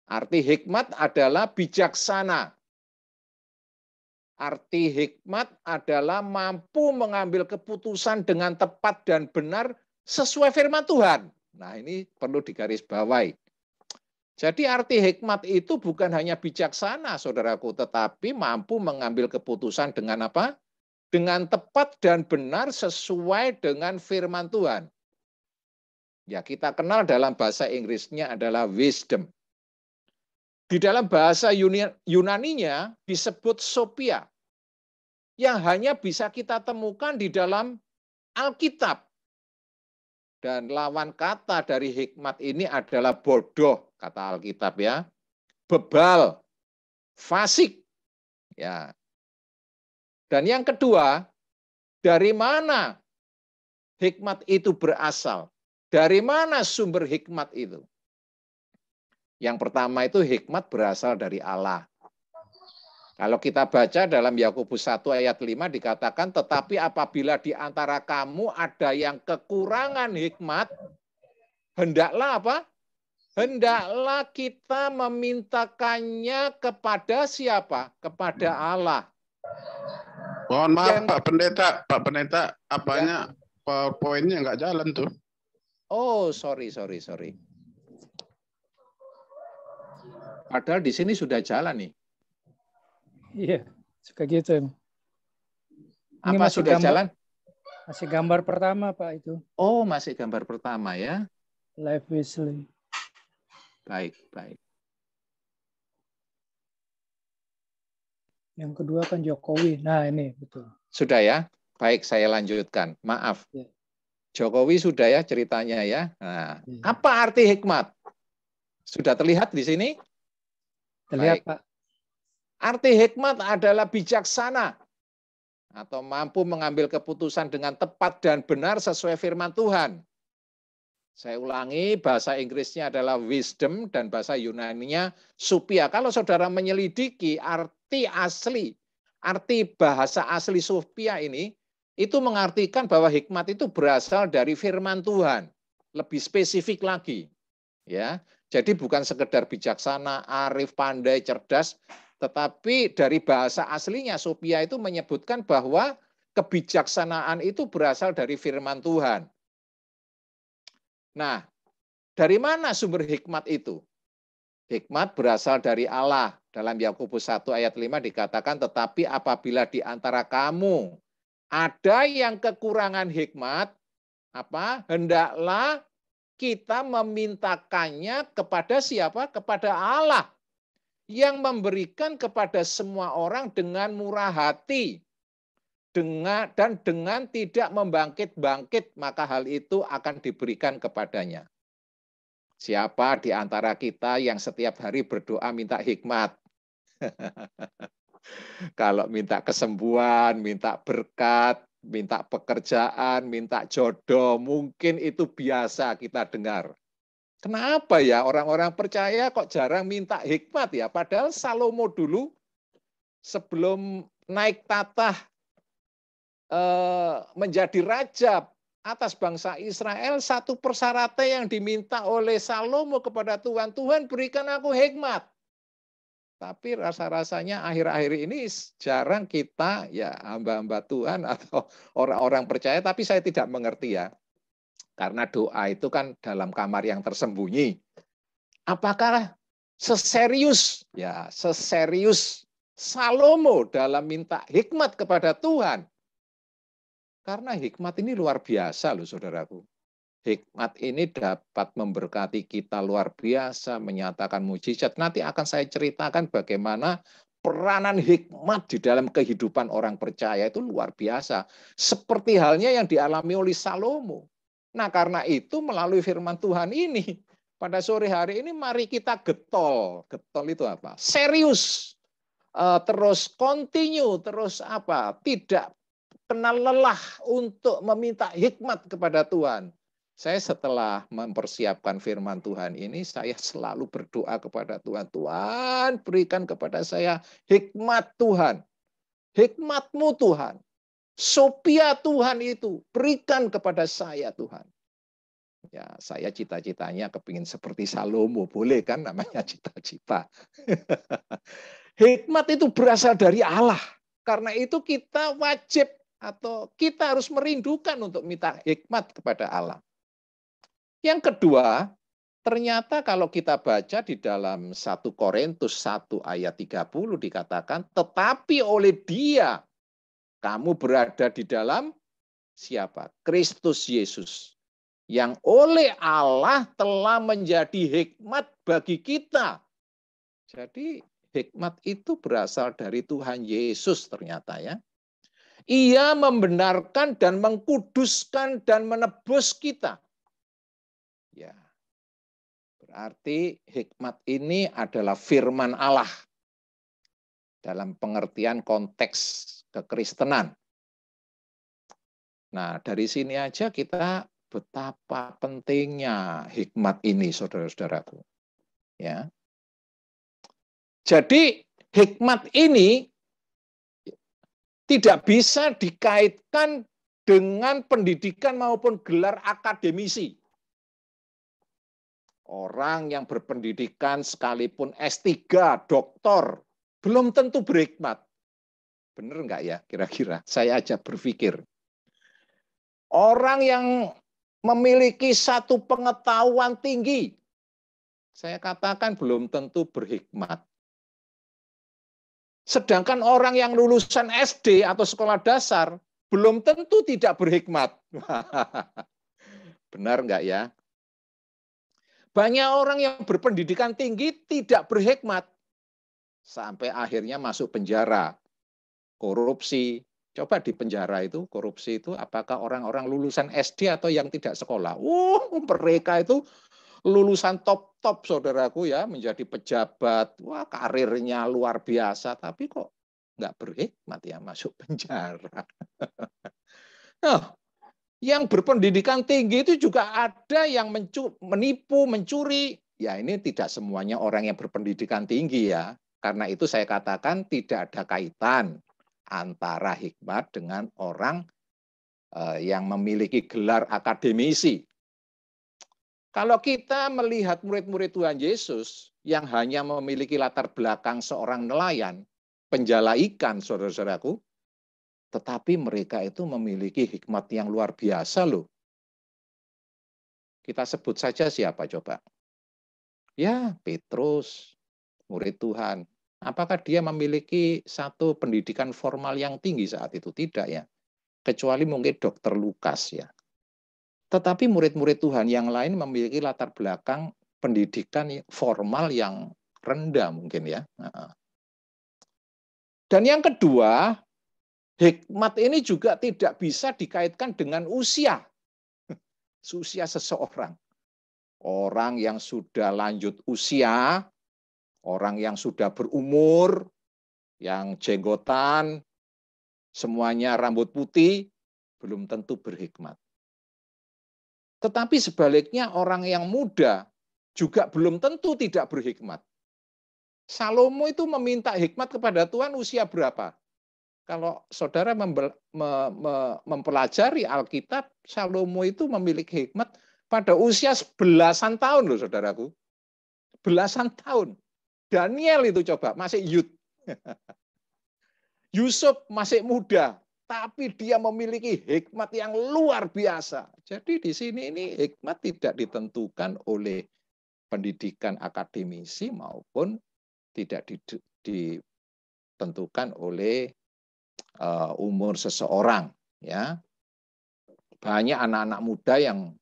arti hikmat adalah bijaksana. Arti hikmat adalah mampu mengambil keputusan dengan tepat dan benar sesuai firman Tuhan. Nah, ini perlu digarisbawahi. Jadi arti hikmat itu bukan hanya bijaksana, saudaraku, tetapi mampu mengambil keputusan dengan apa? Dengan tepat dan benar sesuai dengan firman Tuhan. Ya, kita kenal dalam bahasa Inggrisnya adalah wisdom. Di dalam bahasa Yunaninya disebut sophia, yang hanya bisa kita temukan di dalam Alkitab. Dan lawan kata dari hikmat ini adalah bodoh, kata Alkitab ya. Bebal, fasik. Ya. Dan yang kedua, dari mana hikmat itu berasal? Dari mana sumber hikmat itu? Yang pertama itu hikmat berasal dari Allah. Kalau kita baca dalam Yakobus 1 ayat 5 dikatakan, tetapi apabila di antara kamu ada yang kekurangan hikmat, hendaklah apa? Hendaklah kita memintakannya kepada siapa? Kepada Allah. Mohon maaf Pak Pendeta, apanya ya. PowerPoint-nya nggak jalan tuh. Oh, sorry. Padahal di sini sudah jalan nih. Iya, suka gitu. Ini Apa sudah jalan? Masih gambar pertama, Pak, itu. Oh, masih gambar pertama ya. Live Wesley. Baik. Yang kedua kan Jokowi. Nah, ini betul. Sudah ya? Baik, saya lanjutkan. Maaf. Ya. Jokowi sudah ya ceritanya ya. Nah, apa arti hikmat? Sudah terlihat di sini? Terlihat, baik. Pak. Arti hikmat adalah bijaksana atau mampu mengambil keputusan dengan tepat dan benar sesuai firman Tuhan. Saya ulangi, bahasa Inggrisnya adalah wisdom dan bahasa Yunaninya sophia. Kalau saudara menyelidiki arti bahasa asli sophia ini, itu mengartikan bahwa hikmat itu berasal dari firman Tuhan. Lebih spesifik lagi. Ya, jadi bukan sekedar bijaksana, arif, pandai, cerdas, tetapi dari bahasa aslinya sophia itu menyebutkan bahwa kebijaksanaan itu berasal dari firman Tuhan. Nah, dari mana sumber hikmat itu? Hikmat berasal dari Allah. Dalam Yakobus 1 ayat 5 dikatakan, tetapi apabila di antara kamu ada yang kekurangan hikmat, hendaklah kita memintakannya kepada siapa? Kepada Allah yang memberikan kepada semua orang dengan murah hati dan dengan tidak membangkit-bangkit, maka hal itu akan diberikan kepadanya. Siapa di antara kita yang setiap hari berdoa minta hikmat? Kalau minta kesembuhan, minta berkat, minta pekerjaan, minta jodoh, mungkin itu biasa kita dengar. Kenapa ya orang-orang percaya kok jarang minta hikmat ya? Padahal Salomo dulu sebelum naik tatah menjadi raja atas bangsa Israel, satu persyaratan yang diminta oleh Salomo kepada Tuhan, Tuhan berikan aku hikmat. Tapi rasa-rasanya akhir-akhir ini jarang kita ya hamba-hamba Tuhan atau orang-orang percaya, tapi saya tidak mengerti ya. Karena doa itu kan dalam kamar yang tersembunyi. Apakah seserius Salomo dalam minta hikmat kepada Tuhan? Karena hikmat ini luar biasa loh saudaraku. Hikmat ini dapat memberkati kita luar biasa, menyatakan mujizat. Nanti akan saya ceritakan bagaimana peranan hikmat di dalam kehidupan orang percaya itu luar biasa. Seperti halnya yang dialami oleh Salomo. Nah, karena itu melalui firman Tuhan ini, pada sore hari ini mari kita getol. Getol itu apa? Serius. Terus continue, terus apa? Tidak kenal lelah untuk meminta hikmat kepada Tuhan. Saya setelah mempersiapkan firman Tuhan ini, saya selalu berdoa kepada Tuhan. Tuhan, berikan kepada saya hikmat Tuhan. Hikmat-Mu Tuhan. Sophia Tuhan itu, berikan kepada saya Tuhan. Ya, saya cita-citanya kepingin seperti Salomo. Boleh kan namanya cita-cita. Hikmat itu berasal dari Allah. Karena itu kita wajib atau kita harus merindukan untuk minta hikmat kepada Allah. Yang kedua, ternyata kalau kita baca di dalam 1 Korintus 1 ayat 30 dikatakan, tetapi oleh Dia kamu berada di dalam siapa? Kristus Yesus. Yang oleh Allah telah menjadi hikmat bagi kita. Jadi hikmat itu berasal dari Tuhan Yesus ternyata ya. Ia membenarkan dan mengkuduskan dan menebus kita. Ya, berarti hikmat ini adalah firman Allah dalam pengertian konteks kekristenan. Nah, dari sini aja kita betapa pentingnya hikmat ini, saudara-saudaraku. Ya. Jadi hikmat ini tidak bisa dikaitkan dengan pendidikan maupun gelar akademisi. Orang yang berpendidikan sekalipun S3, doktor, belum tentu berhikmat. Benar enggak ya kira-kira? Saya aja berpikir. Orang yang memiliki satu pengetahuan tinggi, saya katakan belum tentu berhikmat. Sedangkan orang yang lulusan SD atau sekolah dasar, belum tentu tidak berhikmat. Benar enggak ya? Banyak orang yang berpendidikan tinggi tidak berhikmat. Sampai akhirnya masuk penjara. Korupsi. Coba di penjara itu, korupsi itu apakah orang-orang lulusan SD atau yang tidak sekolah? Mereka itu lulusan top-top saudaraku ya, menjadi pejabat. Wah, karirnya luar biasa. Tapi kok nggak berhikmat ya masuk penjara. Nah, yang berpendidikan tinggi itu juga ada yang menipu, mencuri. Ya ini tidak semuanya orang yang berpendidikan tinggi ya. Karena itu saya katakan tidak ada kaitan antara hikmat dengan orang yang memiliki gelar akademisi. Kalau kita melihat murid-murid Tuhan Yesus yang hanya memiliki latar belakang seorang nelayan, penjala ikan, saudara-saudaraku, tetapi mereka itu memiliki hikmat yang luar biasa loh. Kita sebut saja siapa coba? Ya, Petrus, murid Tuhan. Apakah dia memiliki satu pendidikan formal yang tinggi saat itu? Tidak ya. Kecuali mungkin Dr. Lukas ya. Tetapi murid-murid Tuhan yang lain memiliki latar belakang pendidikan formal yang rendah mungkin ya. Dan yang kedua, hikmat ini juga tidak bisa dikaitkan dengan usia. Usia seseorang. Orang yang sudah lanjut usia, orang yang sudah berumur, yang jenggotan, semuanya rambut putih, belum tentu berhikmat. Tetapi sebaliknya orang yang muda juga belum tentu tidak berhikmat. Salomo itu meminta hikmat kepada Tuhan usia berapa? Kalau saudara mempelajari Alkitab, Salomo itu memiliki hikmat pada usia belasan tahun loh saudaraku. Belasan tahun. Daniel itu coba masih youth. Yusuf masih muda, tapi dia memiliki hikmat yang luar biasa. Jadi di sini ini hikmat tidak ditentukan oleh pendidikan akademisi maupun tidak ditentukan oleh umur seseorang. Ya, banyak anak-anak muda yang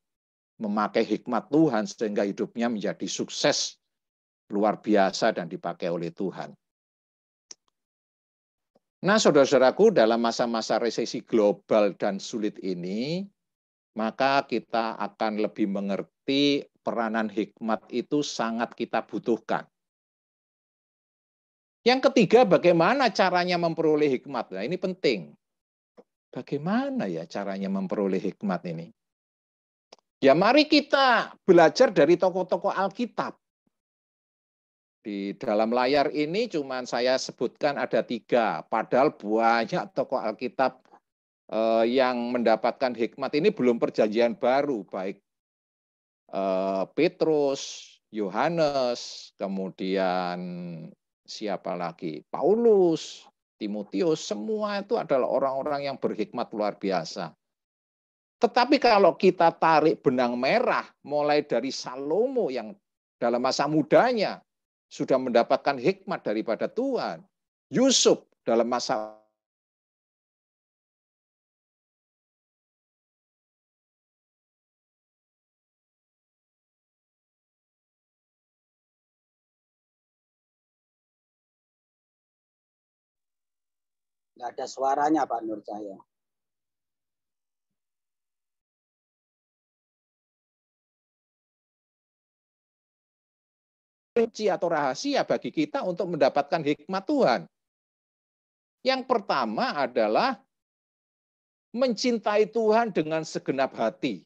memakai hikmat Tuhan sehingga hidupnya menjadi sukses luar biasa dan dipakai oleh Tuhan. Nah, saudara-saudaraku, dalam masa-masa resesi global dan sulit ini, maka kita akan lebih mengerti peranan hikmat itu sangat kita butuhkan. Yang ketiga, bagaimana caranya memperoleh hikmat? Nah, ini penting. Bagaimana ya caranya memperoleh hikmat ini? Ya, mari kita belajar dari tokoh-tokoh Alkitab. Di dalam layar ini cuma saya sebutkan ada 3, padahal banyak tokoh Alkitab yang mendapatkan hikmat ini belum perjanjian baru, baik Petrus, Yohanes, kemudian siapa lagi? Paulus, Timotius, semua itu adalah orang-orang yang berhikmat luar biasa. Tetapi kalau kita tarik benang merah, mulai dari Salomo yang dalam masa mudanya sudah mendapatkan hikmat daripada Tuhan. Yusuf dalam masa nggak ada suaranya Pak Nur Cahya. kunci atau rahasia bagi kita untuk mendapatkan hikmat Tuhan. Yang pertama adalah mencintai Tuhan dengan segenap hati.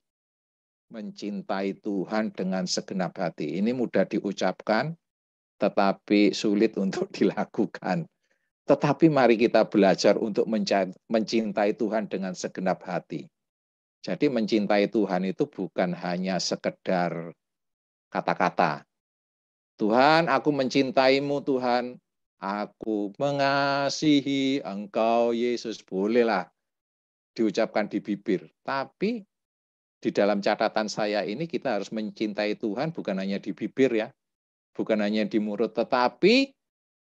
Mencintai Tuhan dengan segenap hati. Ini mudah diucapkan, tetapi sulit untuk dilakukan. Tetapi mari kita belajar untuk mencintai Tuhan dengan segenap hati. Jadi mencintai Tuhan itu bukan hanya sekedar kata-kata. Tuhan, aku mencintaimu, Tuhan. Aku mengasihi Engkau, Yesus. Bolehlah diucapkan di bibir. Tapi di dalam catatan saya ini kita harus mencintai Tuhan bukan hanya di bibir ya. Bukan hanya di mulut, tetapi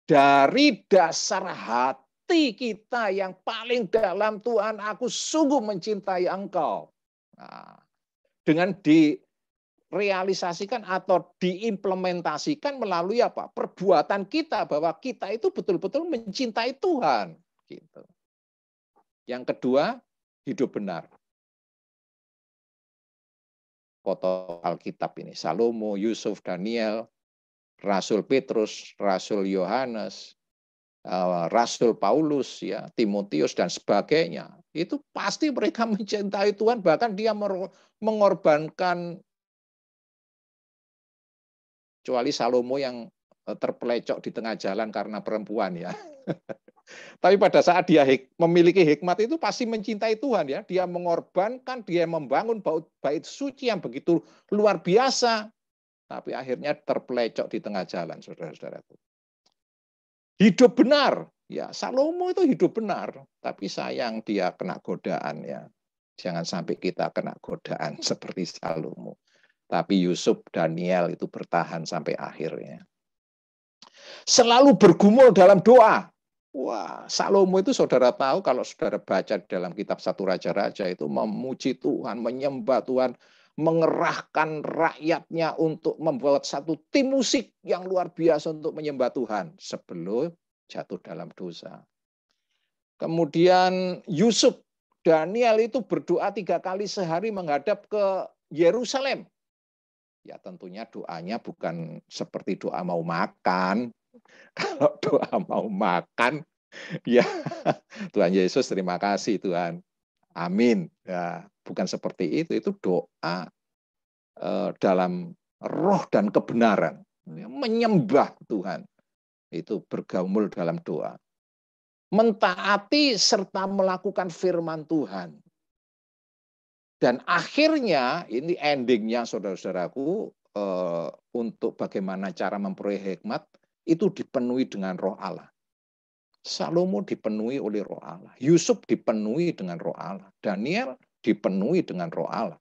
dari dasar hati kita yang paling dalam. Tuhan, aku sungguh mencintai Engkau. Nah, dengan direalisasikan atau diimplementasikan melalui apa? Perbuatan kita bahwa kita itu betul-betul mencintai Tuhan. Gitu. Yang kedua, hidup benar. Foto Alkitab ini, Salomo, Yusuf, Daniel, Rasul Petrus, Rasul Yohanes, Rasul Paulus, ya, Timotius dan sebagainya. Itu pasti mereka mencintai Tuhan, bahkan dia mengorbankan, kecuali Salomo yang terpelecok di tengah jalan karena perempuan ya. Tapi pada saat dia memiliki hikmat itu pasti mencintai Tuhan ya. Dia mengorbankan, dia membangun bait suci yang begitu luar biasa. Tapi akhirnya terpelecok di tengah jalan, saudara-saudaraku. Hidup benar. Ya, Salomo itu hidup benar. Tapi sayang dia kena godaan ya. Jangan sampai kita kena godaan seperti Salomo. Tapi Yusuf, Daniel itu bertahan sampai akhirnya. Selalu bergumul dalam doa. Wah, Salomo itu saudara tahu kalau saudara baca dalam kitab 1 Raja-Raja itu memuji Tuhan, menyembah Tuhan, mengerahkan rakyatnya untuk membuat satu tim musik yang luar biasa untuk menyembah Tuhan sebelum jatuh dalam dosa. Kemudian Yusuf, Daniel itu berdoa 3 kali sehari menghadap ke Yerusalem. Ya tentunya doanya bukan seperti doa mau makan. Kalau doa mau makan, ya Tuhan Yesus terima kasih Tuhan. Amin. Ya, bukan seperti itu doa dalam roh dan kebenaran. Menyembah Tuhan. Itu bergaul dalam doa. Mentaati serta melakukan firman Tuhan. Dan akhirnya, ini endingnya saudara-saudaraku, untuk bagaimana cara memperoleh hikmat, itu dipenuhi dengan Roh Allah. Salomo dipenuhi oleh Roh Allah. Yusuf dipenuhi dengan Roh Allah. Daniel dipenuhi dengan Roh Allah.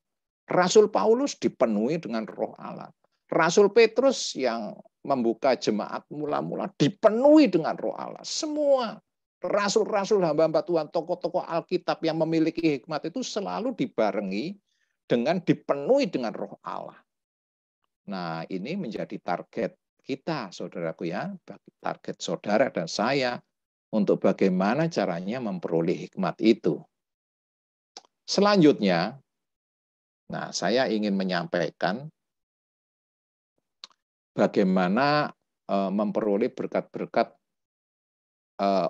Rasul Paulus dipenuhi dengan Roh Allah. Rasul Petrus yang membuka jemaat mula-mula dipenuhi dengan Roh Allah. Semua rasul-rasul hamba-hamba Tuhan, tokoh-tokoh Alkitab yang memiliki hikmat itu selalu dibarengi dengan dipenuhi dengan Roh Allah. Nah, ini menjadi target kita, saudaraku ya, target saudara dan saya untuk bagaimana caranya memperoleh hikmat itu. Selanjutnya, nah, saya ingin menyampaikan bagaimana memperoleh berkat-berkat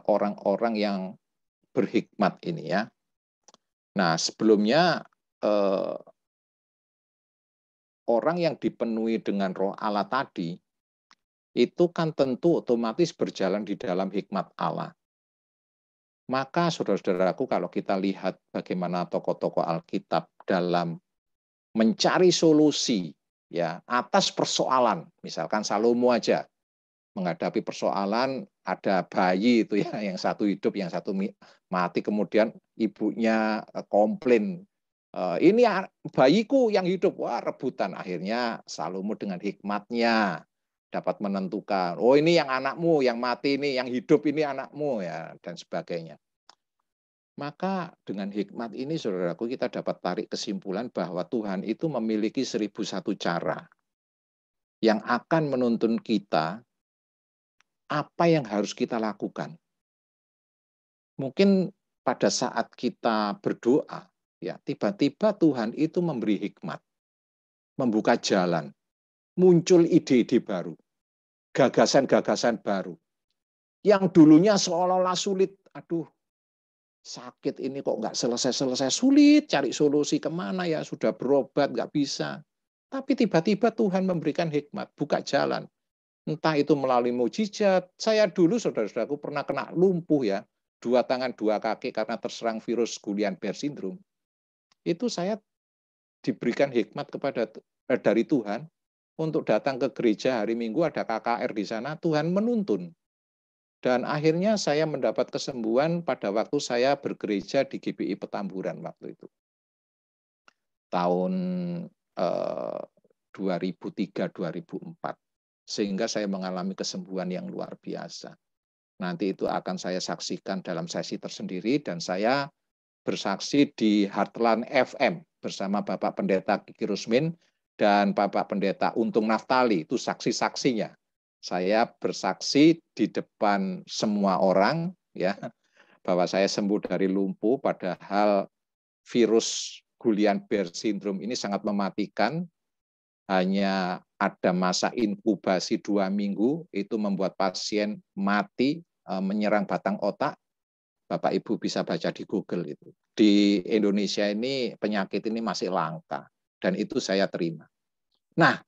orang-orang yang berhikmat ini ya. Nah, sebelumnya orang yang dipenuhi dengan Roh Allah tadi itu kan tentu otomatis berjalan di dalam hikmat Allah. Maka saudara-saudaraku, kalau kita lihat bagaimana tokoh-tokoh Alkitab dalam mencari solusi ya atas persoalan, misalkan Salomo aja menghadapi persoalan, ada bayi itu ya, yang satu hidup, yang satu mati, kemudian ibunya komplain, ini bayiku yang hidup, wah rebutan. Akhirnya Salomo dengan hikmatnya dapat menentukan, oh ini yang anakmu, yang mati ini, yang hidup ini anakmu ya, dan sebagainya. Maka dengan hikmat ini, saudaraku, kita dapat tarik kesimpulan bahwa Tuhan itu memiliki 1001 cara yang akan menuntun kita apa yang harus kita lakukan. Mungkin pada saat kita berdoa, ya tiba-tiba Tuhan itu memberi hikmat, membuka jalan, muncul ide-ide baru, gagasan-gagasan baru. Yang dulunya seolah-olah sulit, aduh, sakit ini kok nggak selesai-selesai, sulit cari solusi kemana ya, sudah berobat nggak bisa. Tapi tiba-tiba Tuhan memberikan hikmat, buka jalan. Entah itu melalui mujizat. Saya dulu, saudara-saudaraku, pernah kena lumpuh ya, 2 tangan 2 kaki karena terserang virus Guillain-Barré syndrome. Itu saya diberikan hikmat dari Tuhan untuk datang ke gereja hari Minggu, ada KKR di sana, Tuhan menuntun. Dan akhirnya saya mendapat kesembuhan pada waktu saya bergereja di GBI Petamburan waktu itu. Tahun 2003-2004. Sehingga saya mengalami kesembuhan yang luar biasa. Nanti itu akan saya saksikan dalam sesi tersendiri, dan saya bersaksi di Heartland FM bersama Bapak Pendeta Kiki Rusmin dan Bapak Pendeta Untung Naftali, itu saksi-saksinya. Saya bersaksi di depan semua orang ya bahwa saya sembuh dari lumpuh, padahal virus Guillain-Barré syndrome ini sangat mematikan. Hanya ada masa inkubasi 2 minggu, itu membuat pasien mati, menyerang batang otak. Bapak Ibu bisa baca di Google itu. Di Indonesia ini penyakit ini masih langka, dan itu saya terima. Nah,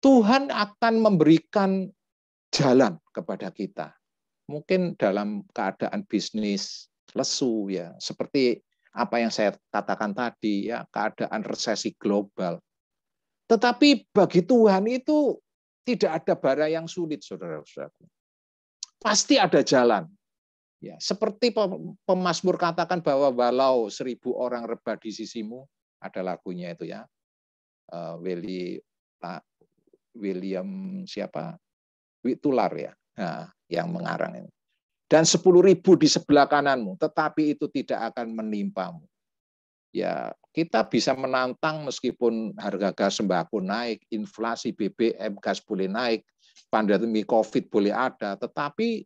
Tuhan akan memberikan jalan kepada kita. Mungkin dalam keadaan bisnis lesu ya, seperti apa yang saya katakan tadi ya, keadaan resesi global. Tetapi bagi Tuhan itu tidak ada bara yang sulit, saudara-saudaraku. Pasti ada jalan. Ya, seperti pemazmur katakan bahwa walau 1000 orang rebah di sisimu, ada lagunya itu ya. William siapa? Witular ya, nah, yang mengarang ini. Dan 10.000 di sebelah kananmu, tetapi itu tidak akan menimpamu. Ya, kita bisa menantang meskipun harga gas sembako naik, inflasi BBM gas boleh naik, pandemi COVID boleh ada, tetapi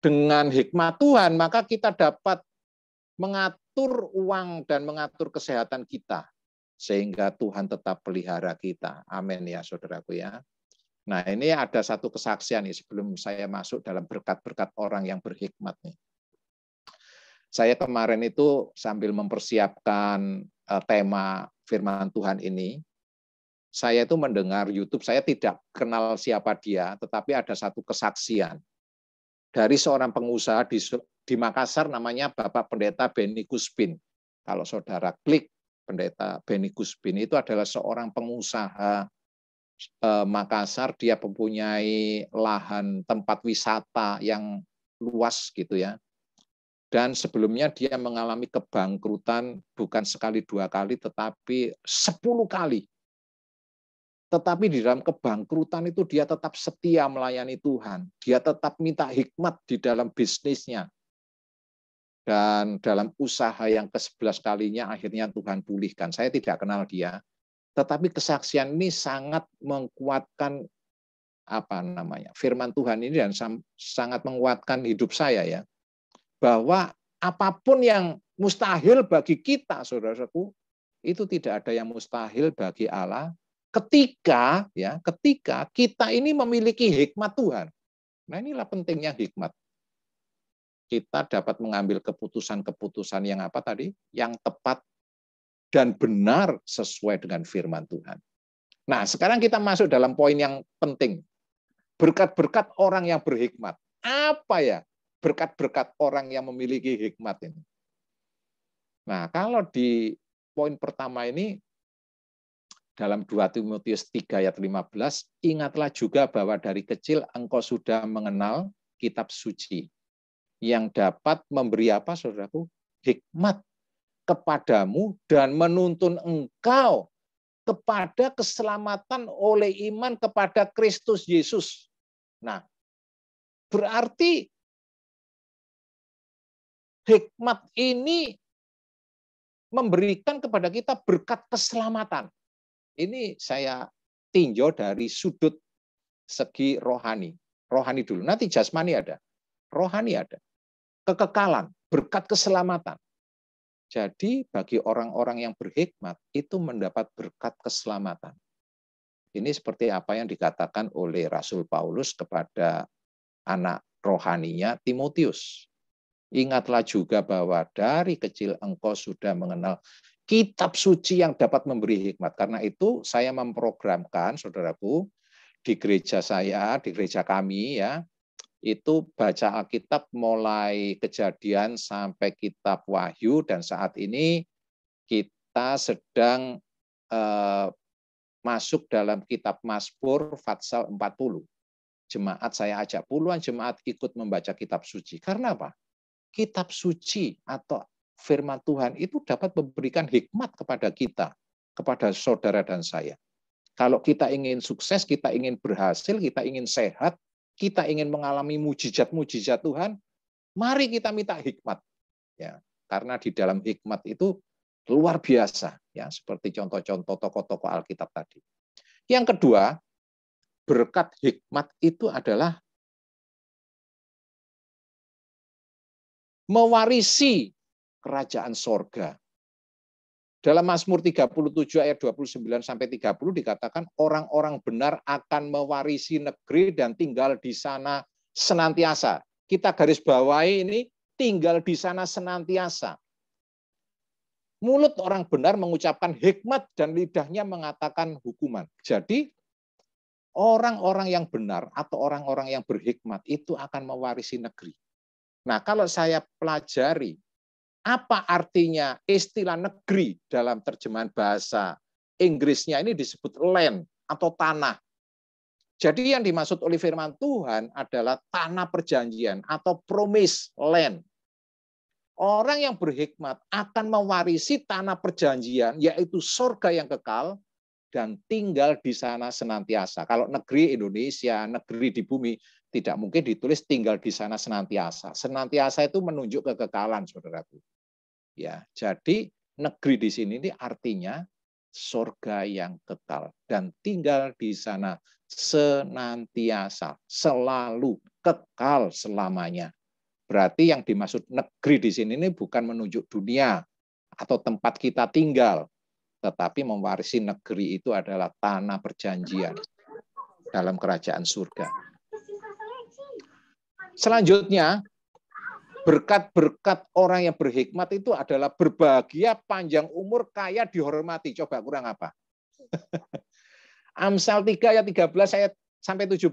dengan hikmat Tuhan maka kita dapat mengatur uang dan mengatur kesehatan kita, sehingga Tuhan tetap pelihara kita. Amin ya saudaraku ya. Nah, ini ada satu kesaksian nih sebelum saya masuk dalam berkat-berkat orang yang berhikmat nih. Saya kemarin itu sambil mempersiapkan tema firman Tuhan ini, saya itu mendengar YouTube, saya tidak kenal siapa dia, tetapi ada satu kesaksian dari seorang pengusaha di Makassar, namanya Bapak Pendeta Benny Kuspin. Kalau saudara klik Pendeta Benny Kuspin, itu adalah seorang pengusaha Makassar, dia mempunyai lahan tempat wisata yang luas gitu ya. Dan sebelumnya dia mengalami kebangkrutan bukan sekali 2 kali, tetapi 10 kali. Tetapi di dalam kebangkrutan itu dia tetap setia melayani Tuhan. Dia tetap minta hikmat di dalam bisnisnya. Dan dalam usaha yang ke-11 kalinya akhirnya Tuhan pulihkan. Saya tidak kenal dia. Tetapi kesaksian ini sangat menguatkan firman Tuhan ini dan sangat menguatkan hidup saya ya. Bahwa apapun yang mustahil bagi kita, saudaraku, itu tidak ada yang mustahil bagi Allah. Ketika kita ini memiliki hikmat Tuhan. Nah, inilah pentingnya hikmat. Kita dapat mengambil keputusan-keputusan yang apa tadi? Yang tepat dan benar sesuai dengan firman Tuhan. Nah, sekarang kita masuk dalam poin yang penting. Berkat-berkat orang yang berhikmat. Apa ya berkat-berkat orang yang memiliki hikmat ini? Nah, kalau di poin pertama ini, dalam 2 Timotius 3 ayat 15, ingatlah juga bahwa dari kecil engkau sudah mengenal kitab suci yang dapat memberi apa, saudaraku? Hikmat kepadamu dan menuntun engkau kepada keselamatan oleh iman kepada Kristus Yesus. Nah, berarti hikmat ini memberikan kepada kita berkat keselamatan. Ini saya tinjau dari sudut segi rohani. Rohani dulu, nanti jasmani ada. Rohani ada. Kekekalan, berkat keselamatan. Jadi bagi orang-orang yang berhikmat itu mendapat berkat keselamatan. Ini seperti apa yang dikatakan oleh Rasul Paulus kepada anak rohaninya Timotius. Ingatlah juga bahwa dari kecil engkau sudah mengenal kitab suci yang dapat memberi hikmat. Karena itu saya memprogramkan, saudaraku, di gereja saya, di gereja kami ya, itu baca Alkitab mulai Kejadian sampai kitab Wahyu, dan saat ini kita sedang masuk dalam kitab Mazmur Fatsal 40. Jemaat saya ajak puluhan jemaat ikut membaca kitab suci. Karena apa? Kitab suci atau firman Tuhan itu dapat memberikan hikmat kepada kita, kepada saudara dan saya. Kalau kita ingin sukses, kita ingin berhasil, kita ingin sehat, kita ingin mengalami mujizat-mujizat Tuhan, mari kita minta hikmat. Ya, karena di dalam hikmat itu luar biasa, ya, seperti contoh-contoh tokoh-tokoh Alkitab tadi. Yang kedua, berkat hikmat itu adalah mewarisi kerajaan sorga. Dalam Mazmur 37 ayat 29 sampai 30 dikatakan orang-orang benar akan mewarisi negeri dan tinggal di sana senantiasa. Kita garis bawahi ini, tinggal di sana senantiasa. Mulut orang benar mengucapkan hikmat dan lidahnya mengatakan hukuman. Jadi orang-orang yang benar atau orang-orang yang berhikmat itu akan mewarisi negeri. Nah, kalau saya pelajari apa artinya istilah negeri dalam terjemahan bahasa Inggrisnya ini disebut land atau tanah. Jadi yang dimaksud oleh firman Tuhan adalah tanah perjanjian atau promise land. Orang yang berhikmat akan mewarisi tanah perjanjian, yaitu surga yang kekal, dan tinggal di sana senantiasa. Kalau negeri Indonesia, negeri di bumi, tidak mungkin ditulis tinggal di sana senantiasa. Senantiasa itu menunjuk kekekalan, saudaraku. Ya, jadi negeri di sini ini artinya surga yang kekal dan tinggal di sana senantiasa, selalu kekal selamanya. Berarti yang dimaksud negeri di sini ini bukan menunjuk dunia atau tempat kita tinggal, tetapi mewarisi negeri itu adalah tanah perjanjian dalam kerajaan surga. Selanjutnya, berkat-berkat orang yang berhikmat itu adalah berbahagia, panjang umur, kaya, dihormati. Coba kurang apa? Amsal 3 ayat 13 ayat sampai 17.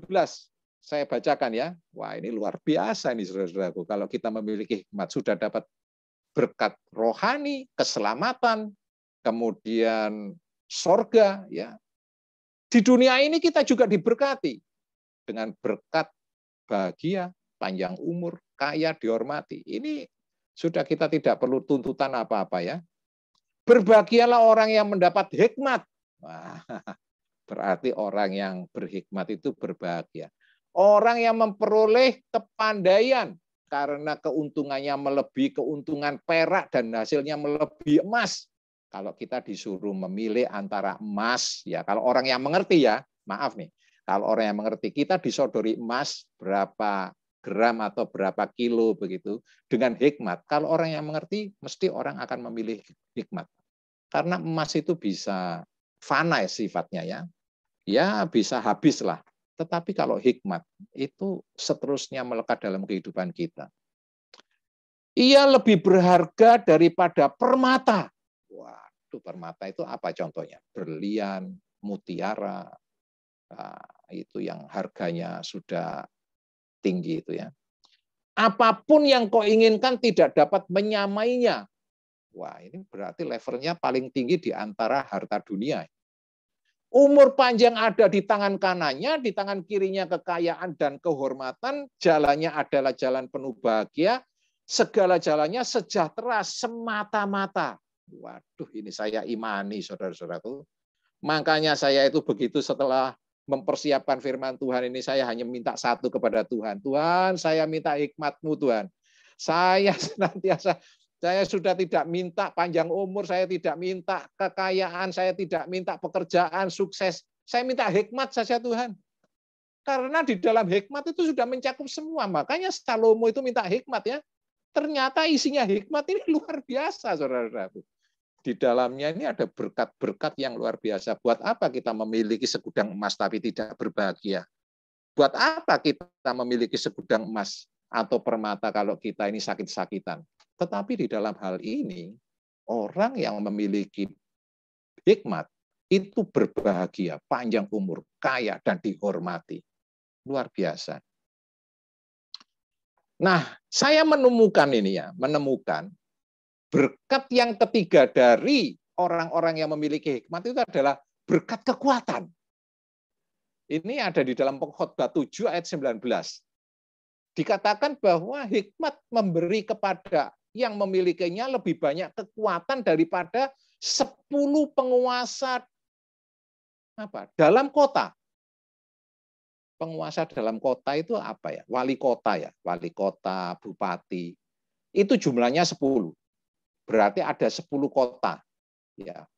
Saya bacakan ya. Wah, ini luar biasa nih saudara-saudaraku. Kalau kita memiliki hikmat, sudah dapat berkat rohani, keselamatan, kemudian sorga, ya. Di dunia ini kita juga diberkati dengan berkat bahagia, panjang umur, kaya, dihormati. Ini sudah kita tidak perlu tuntutan apa-apa ya. Berbahagialah orang yang mendapat hikmat. Wah, berarti orang yang berhikmat itu berbahagia. Orang yang memperoleh kepandaian karena keuntungannya melebihi keuntungan perak dan hasilnya melebihi emas. Kalau kita disuruh memilih antara emas, ya kalau orang yang mengerti ya, maaf nih, kalau orang yang mengerti, kita disodori emas berapa gram atau berapa kilo begitu dengan hikmat. Kalau orang yang mengerti, mesti orang akan memilih hikmat. Karena emas itu bisa fana sifatnya ya. Ya bisa habis lah. Tetapi kalau hikmat itu seterusnya melekat dalam kehidupan kita. Ia lebih berharga daripada permata. Waduh, permata itu apa contohnya? Berlian, mutiara, itu yang harganya sudah tinggi itu ya. Apapun yang kau inginkan tidak dapat menyamainya. Wah, ini berarti levelnya paling tinggi di antara harta dunia. Umur panjang ada di tangan kanannya, di tangan kirinya kekayaan dan kehormatan, jalannya adalah jalan penuh bahagia, segala jalannya sejahtera semata-mata. Waduh, ini saya imani, saudara-saudaraku. Makanya saya itu begitu setelah mempersiapkan firman Tuhan ini, saya hanya minta satu kepada Tuhan. Tuhan, saya minta hikmat-Mu, Tuhan. Saya senantiasa, saya sudah tidak minta panjang umur, saya tidak minta kekayaan, saya tidak minta pekerjaan, sukses. Saya minta hikmat saja, Tuhan. Karena di dalam hikmat itu sudah mencakup semua. Makanya Salomo itu minta hikmat ya. Ternyata isinya hikmat ini luar biasa, saudara-saudaraku. Di dalamnya ini ada berkat-berkat yang luar biasa. Buat apa kita memiliki segudang emas tapi tidak berbahagia? Buat apa kita memiliki segudang emas atau permata kalau kita ini sakit-sakitan? Tetapi di dalam hal ini, orang yang memiliki hikmat itu berbahagia, panjang umur, kaya, dan dihormati. Luar biasa. Nah, saya menemukan ini ya, menemukan berkat yang ketiga dari orang-orang yang memiliki hikmat itu adalah berkat kekuatan. Ini ada di dalam Pengkhotbah 7 ayat 19. Dikatakan bahwa hikmat memberi kepada yang memilikinya lebih banyak kekuatan daripada 10 penguasa dalam kota. Penguasa dalam kota itu apa ya? Wali kota ya, wali kota, bupati. Itu jumlahnya 10. Berarti ada 10 kota. Ya.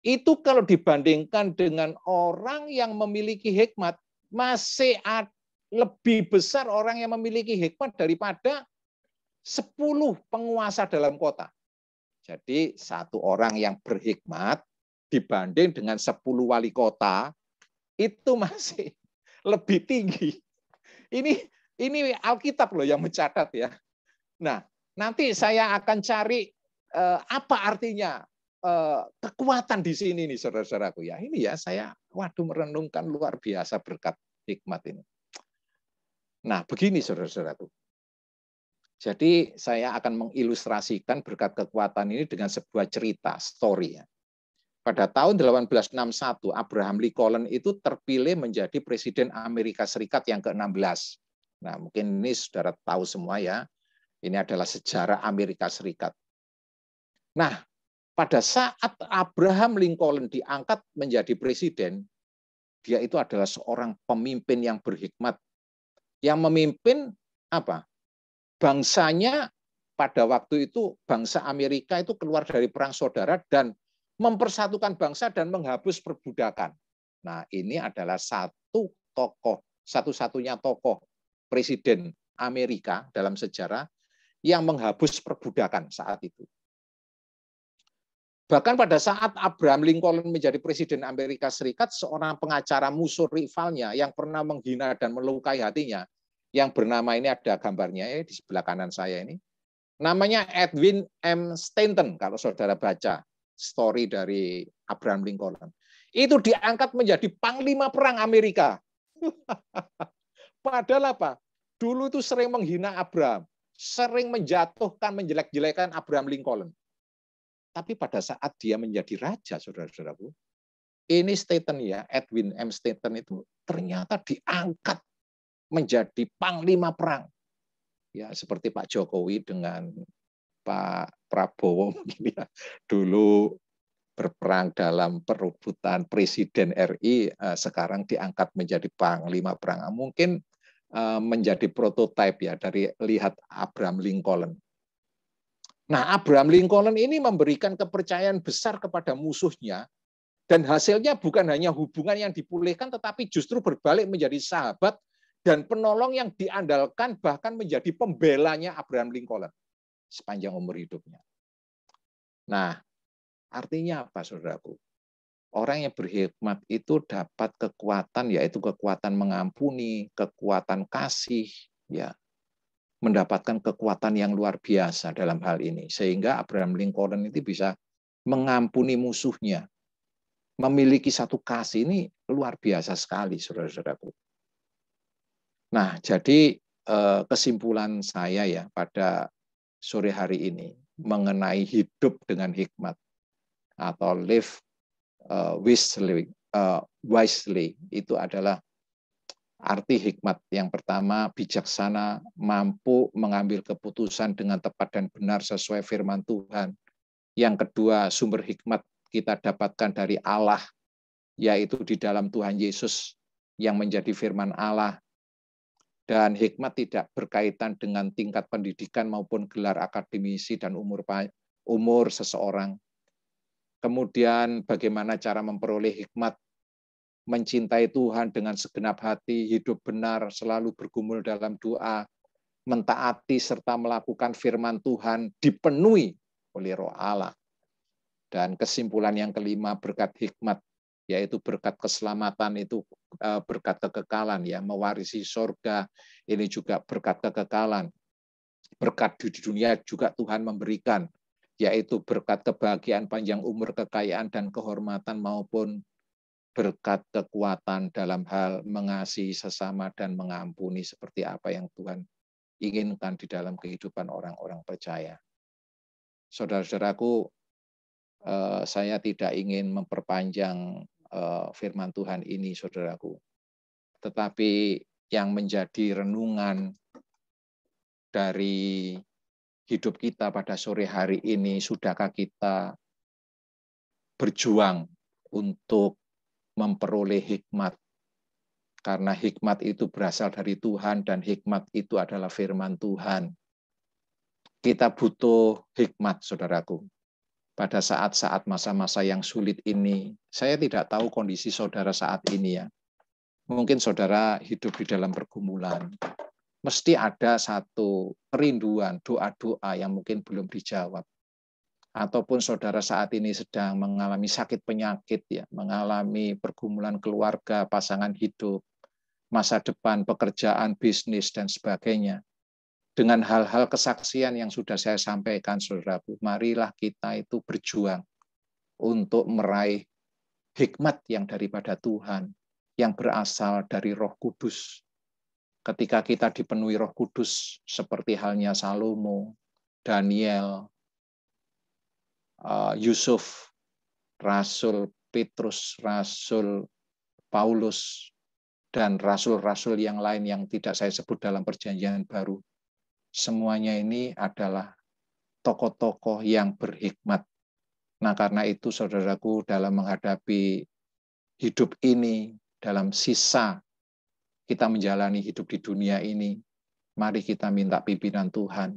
Itu kalau dibandingkan dengan orang yang memiliki hikmat, masih lebih besar orang yang memiliki hikmat daripada 10 penguasa dalam kota. Jadi satu orang yang berhikmat dibanding dengan 10 wali kota, itu masih lebih tinggi. Ini Alkitab loh yang mencatat ya. Nah, nanti saya akan cari apa artinya kekuatan di sini nih saudara-saudaraku ya. Ini ya saya merenungkan luar biasa berkat hikmat ini. Nah, begini saudara-saudaraku. Jadi saya akan mengilustrasikan berkat kekuatan ini dengan sebuah cerita, story ya. Pada tahun 1861 Abraham Lincoln itu terpilih menjadi presiden Amerika Serikat yang ke-16. Nah, mungkin ini saudara tahu semua ya. Ini adalah sejarah Amerika Serikat. Nah, pada saat Abraham Lincoln diangkat menjadi presiden, dia itu adalah seorang pemimpin yang berhikmat, yang memimpin apa? Bangsanya pada waktu itu, bangsa Amerika itu keluar dari perang saudara dan mempersatukan bangsa dan menghapus perbudakan. Nah, ini adalah satu-satunya tokoh presiden Amerika dalam sejarah yang menghapus perbudakan saat itu. Bahkan pada saat Abraham Lincoln menjadi presiden Amerika Serikat, seorang pengacara musuh rivalnya yang pernah menghina dan melukai hatinya, yang bernama ini ada gambarnya ya, di sebelah kanan saya ini, namanya Edwin M. Stanton, kalau saudara baca story dari Abraham Lincoln. Itu diangkat menjadi panglima perang Amerika. Padahal apa? Dulu itu sering menghina Abraham, sering menjatuhkan, menjelek-jelekan Abraham Lincoln. Tapi pada saat dia menjadi raja, saudara-saudaraku, ini Staten ya, Edwin M. Staten itu ternyata diangkat menjadi panglima perang. Ya, seperti Pak Jokowi dengan Pak Prabowo mungkin ya, dulu berperang dalam perebutan Presiden RI, sekarang diangkat menjadi panglima perang. Mungkin menjadi prototipe ya dari lihat Abraham Lincoln. Nah, Abraham Lincoln ini memberikan kepercayaan besar kepada musuhnya, dan hasilnya bukan hanya hubungan yang dipulihkan, tetapi justru berbalik menjadi sahabat dan penolong yang diandalkan, bahkan menjadi pembelanya Abraham Lincoln sepanjang umur hidupnya. Nah, artinya apa, saudaraku? Orang yang berhikmat itu dapat kekuatan, yaitu kekuatan mengampuni, kekuatan kasih, ya, mendapatkan kekuatan yang luar biasa dalam hal ini. Sehingga Abraham Lincoln itu bisa mengampuni musuhnya. Memiliki satu kasih ini luar biasa sekali, saudara-saudaraku. Nah, jadi kesimpulan saya ya pada sore hari ini mengenai hidup dengan hikmat atau live wisely itu adalah arti hikmat. Yang pertama, bijaksana, mampu mengambil keputusan dengan tepat dan benar sesuai firman Tuhan. Yang kedua, sumber hikmat kita dapatkan dari Allah, yaitu di dalam Tuhan Yesus yang menjadi firman Allah. Dan hikmat tidak berkaitan dengan tingkat pendidikan maupun gelar akademisi dan umur seseorang. Kemudian bagaimana cara memperoleh hikmat? Mencintai Tuhan dengan segenap hati, hidup benar, selalu bergumul dalam doa, mentaati serta melakukan firman Tuhan, dipenuhi oleh Roh Allah. Dan kesimpulan yang kelima, berkat hikmat, yaitu berkat keselamatan, itu berkat kekekalan, ya, mewarisi surga, ini juga berkat kekekalan. Berkat di dunia juga Tuhan memberikan, yaitu berkat kebahagiaan, panjang umur, kekayaan, dan kehormatan, maupun berkat kekuatan dalam hal mengasihi sesama dan mengampuni seperti apa yang Tuhan inginkan di dalam kehidupan orang-orang percaya. Saudara-saudaraku, saya tidak ingin memperpanjang firman Tuhan ini, saudaraku. Tetapi yang menjadi renungan dari hidup kita pada sore hari ini, sudahkah kita berjuang untuk memperoleh hikmat? Karena hikmat itu berasal dari Tuhan dan hikmat itu adalah firman Tuhan. Kita butuh hikmat, saudaraku. Pada saat-saat masa-masa yang sulit ini, saya tidak tahu kondisi saudara saat ini ya. Mungkin saudara hidup di dalam pergumulan. Mesti ada satu kerinduan, doa-doa yang mungkin belum dijawab. Ataupun saudara saat ini sedang mengalami sakit penyakit ya, mengalami pergumulan keluarga, pasangan hidup, masa depan, pekerjaan, bisnis, dan sebagainya. Dengan hal-hal kesaksian yang sudah saya sampaikan, saudaraku, marilah kita itu berjuang untuk meraih hikmat yang daripada Tuhan, yang berasal dari Roh Kudus. Ketika kita dipenuhi Roh Kudus, seperti halnya Salomo, Daniel, Yusuf, Rasul Petrus, Rasul Paulus, dan rasul-rasul yang lain yang tidak saya sebut dalam Perjanjian Baru. Semuanya ini adalah tokoh-tokoh yang berhikmat. Nah, karena itu, saudaraku, dalam menghadapi hidup ini, dalam sisa kita menjalani hidup di dunia ini, mari kita minta pimpinan Tuhan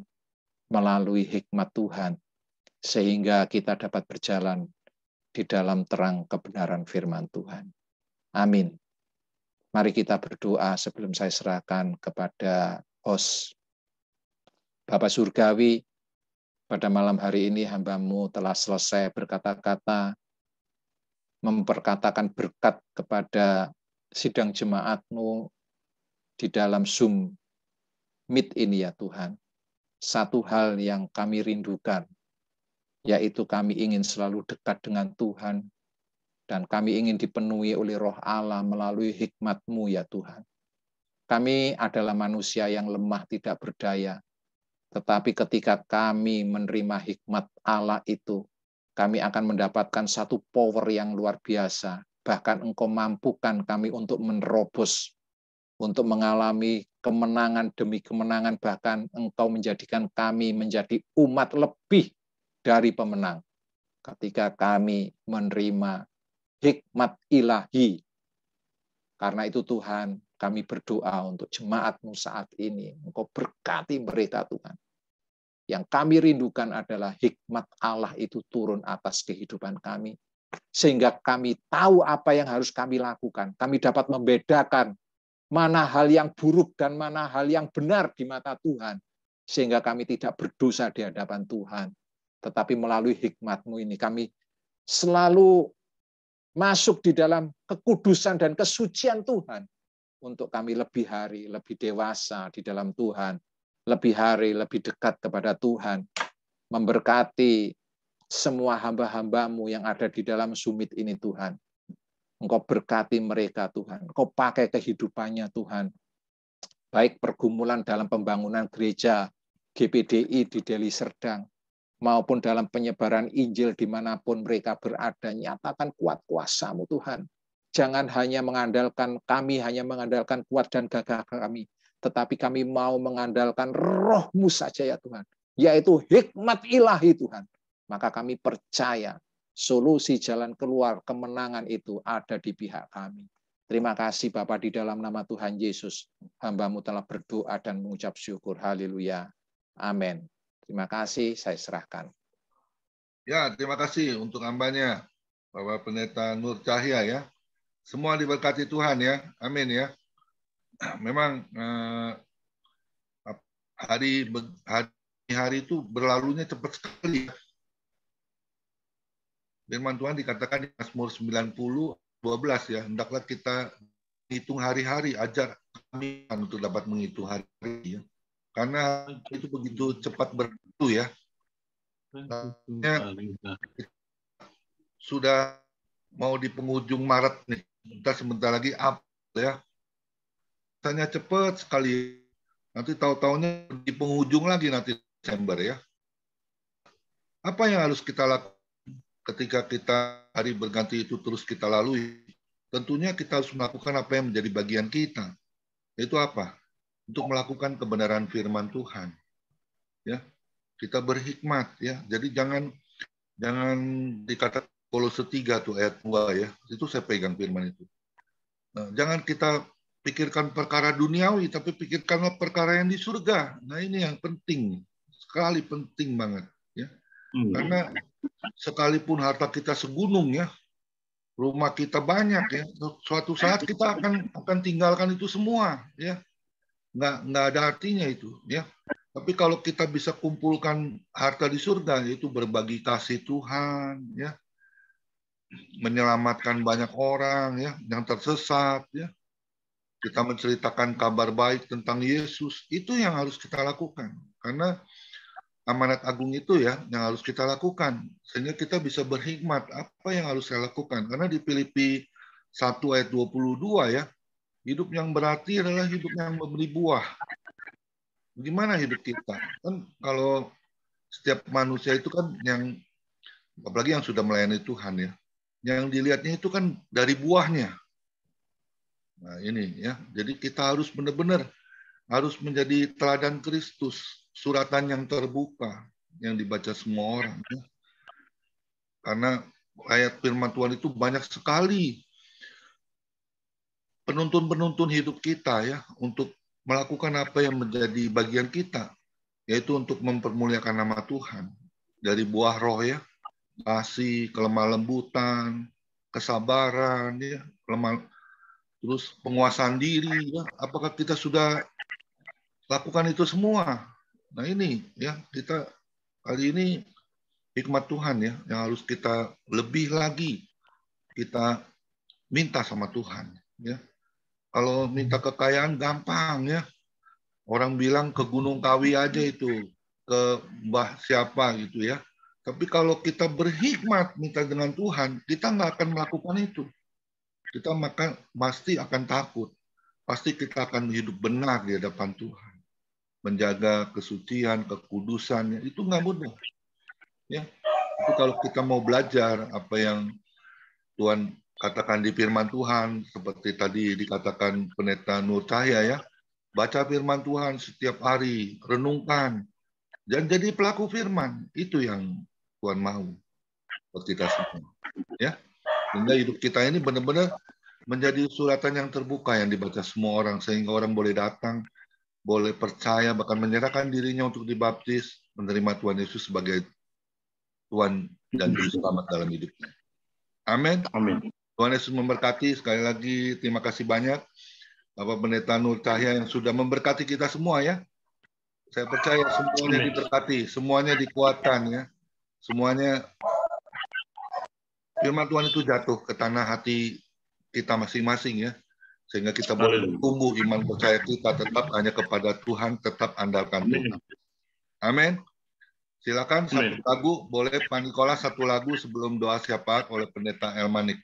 melalui hikmat Tuhan, sehingga kita dapat berjalan di dalam terang kebenaran firman Tuhan. Amin. Mari kita berdoa sebelum saya serahkan kepada host. Bapa Surgawi, pada malam hari ini hamba-Mu telah selesai berkata-kata, memperkatakan berkat kepada sidang jemaat-Mu di dalam Zoom Meet ini ya Tuhan. Satu hal yang kami rindukan, yaitu kami ingin selalu dekat dengan Tuhan, dan kami ingin dipenuhi oleh Roh Allah melalui hikmat-Mu ya Tuhan. Kami adalah manusia yang lemah, tidak berdaya, tetapi ketika kami menerima hikmat Allah itu, kami akan mendapatkan satu power yang luar biasa, bahkan Engkau mampukan kami untuk menerobos, untuk mengalami kemenangan demi kemenangan, bahkan Engkau menjadikan kami menjadi umat lebih dari pemenang ketika kami menerima hikmat ilahi. Karena itu Tuhan, kami berdoa untuk jemaat-Mu saat ini. Engkau berkati mereka Tuhan. Yang kami rindukan adalah hikmat Allah itu turun atas kehidupan kami. Sehingga kami tahu apa yang harus kami lakukan. Kami dapat membedakan mana hal yang buruk dan mana hal yang benar di mata Tuhan. Sehingga kami tidak berdosa di hadapan Tuhan. Tetapi melalui hikmat-Mu ini kami selalu masuk di dalam kekudusan dan kesucian Tuhan. Untuk kami lebih hari, lebih dewasa di dalam Tuhan. Lebih hari, lebih dekat kepada Tuhan. Memberkati semua hamba-hamba-Mu yang ada di dalam sumit ini Tuhan. Engkau berkati mereka Tuhan. Engkau pakai kehidupannya Tuhan. Baik pergumulan dalam pembangunan gereja GPDI di Deli Serdang, maupun dalam penyebaran Injil dimanapun mereka berada. Nyatakan kuat kuasa-Mu Tuhan. Jangan hanya mengandalkan kami, hanya mengandalkan kuat dan gagah kami, tetapi kami mau mengandalkan Roh-Mu saja ya Tuhan, yaitu hikmat ilahi Tuhan. Maka kami percaya solusi jalan keluar kemenangan itu ada di pihak kami. Terima kasih Bapa, di dalam nama Tuhan Yesus, hamba-Mu telah berdoa dan mengucap syukur. Haleluya. Amin. Terima kasih, saya serahkan. Ya, terima kasih untuk hambanya, Bapak Pendeta Nur Cahya ya. Semua diberkati Tuhan ya. Amin ya. Memang hari itu berlalunya cepat sekali. Firman Tuhan dikatakan di Mazmur 90:12 ya. Hendaklah kita hitung hari-hari, ajar kami untuk dapat menghitung hari-hari ya. Karena itu begitu cepat berlalu ya. Sudah mau di penghujung Maret nih. Kita sebentar lagi April ya. Rasanya cepat sekali. Nanti tahu-tahunya di penghujung lagi nanti Desember ya. Apa yang harus kita lakukan ketika kita hari berganti itu terus kita lalui? Tentunya kita harus melakukan apa yang menjadi bagian kita. Itu apa? Untuk melakukan kebenaran firman Tuhan. Ya. Kita berhikmat ya. Jadi jangan dikatakan Kolose 3 tuh ayat 2 ya. Itu saya pegang firman itu. Nah, jangan kita pikirkan perkara duniawi, tapi pikirkanlah perkara yang di surga. Nah, ini yang penting. Sekali penting banget ya. Karena sekalipun harta kita segunung ya, rumah kita banyak ya, suatu saat kita akan tinggalkan itu semua ya. Nggak ada artinya itu ya. Tapi kalau kita bisa kumpulkan harta di surga, yaitu berbagi kasih Tuhan ya, menyelamatkan banyak orang ya yang tersesat ya, kita menceritakan kabar baik tentang Yesus, itu yang harus kita lakukan. Karena amanat agung itu ya yang harus kita lakukan, sehingga kita bisa berhikmat apa yang harus saya lakukan. Karena di Filipi 1 ayat 22 ya, hidup yang berarti adalah hidup yang memberi buah. Gimana hidup kita? Kan kalau setiap manusia itu kan yang, apalagi yang sudah melayani Tuhan ya, yang dilihatnya itu kan dari buahnya. Nah ini ya, jadi kita harus benar-benar harus menjadi teladan Kristus, suratan yang terbuka, yang dibaca semua orang. Ya. Karena ayat firman Tuhan itu banyak sekali penuntun-penuntun hidup kita ya, untuk melakukan apa yang menjadi bagian kita, yaitu untuk mempermuliakan nama Tuhan. Dari buah roh ya, kasih, kelemah lembutan, kesabaran, ya, terus penguasaan diri. Ya. Apakah kita sudah lakukan itu semua? Nah ini ya, kita kali ini hikmat Tuhan ya, yang harus kita lebih lagi kita minta sama Tuhan. Ya. Kalau minta kekayaan gampang ya, orang bilang ke Gunung Kawi aja itu, ke Mbah siapa gitu ya. Tapi kalau kita berhikmat minta dengan Tuhan, kita nggak akan melakukan itu. Kita pasti akan takut. Pasti kita akan hidup benar di hadapan Tuhan. Menjaga kesucian, kekudusannya, itu nggak mudah. Ya. Tapi kalau kita mau belajar apa yang Tuhan katakan di firman Tuhan, seperti tadi dikatakan Pendeta Nur Cahya ya, baca firman Tuhan setiap hari, renungkan, dan jadi pelaku firman. Itu yang Tuhan mau buat kita semua. Ya, sehingga hidup kita ini benar-benar menjadi suratan yang terbuka yang dibaca semua orang, sehingga orang boleh datang, boleh percaya, bahkan menyerahkan dirinya untuk dibaptis, menerima Tuhan Yesus sebagai Tuhan dan Juru Selamat dalam hidupnya. Amin. Amin. Tuhan Yesus memberkati. Sekali lagi terima kasih banyak Bapak Pendeta Nur Cahya yang sudah memberkati kita semua ya. Saya percaya semuanya diberkati, semuanya dikuatkan ya. Semuanya firman Tuhan itu jatuh ke tanah hati kita masing-masing ya. Sehingga kita boleh tumbuh iman percaya kita tetap hanya kepada Tuhan, tetap andalkan Tuhan. Amin. Silakan satu lagu, boleh Pak Nikolas satu lagu sebelum doa syafaat oleh Pendeta Elmanik.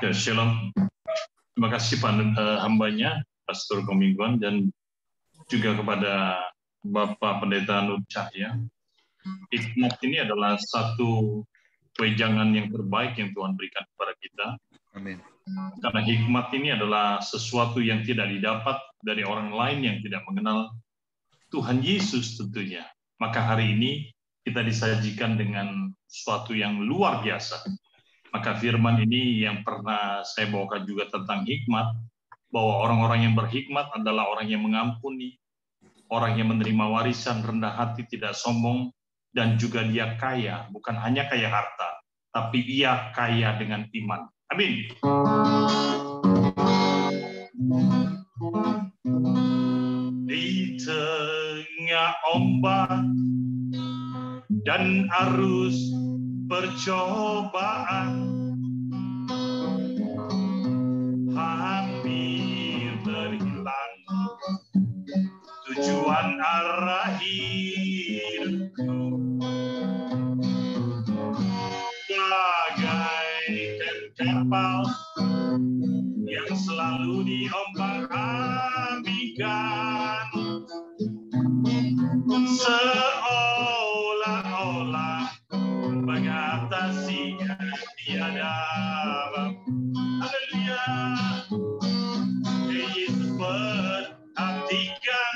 Ya, shalom. Terima kasih hambanya, Pastor Komingguan, dan juga kepada Bapak Pendeta Nur Cahya. Hikmat ini adalah satu wejangan yang terbaik yang Tuhan berikan kepada kita. Amin. Karena hikmat ini adalah sesuatu yang tidak didapat dari orang lain yang tidak mengenal Tuhan Yesus tentunya. Maka hari ini kita disajikan dengan sesuatu yang luar biasa. Maka firman ini yang pernah saya bawakan juga tentang hikmat, bahwa orang-orang yang berhikmat adalah orang yang mengampuni, orang yang menerima warisan, rendah hati, tidak sombong, dan juga dia kaya, bukan hanya kaya harta, tapi ia kaya dengan iman. Amin. Di tengah ombak dan arus percobaan, hampir terhilang tujuan arah hidupku, bagaikan kapal yang selalu diombang-ambingkan, seolah-olah mengatasinya tiada mampu. Haleluya. Yesus perhatikan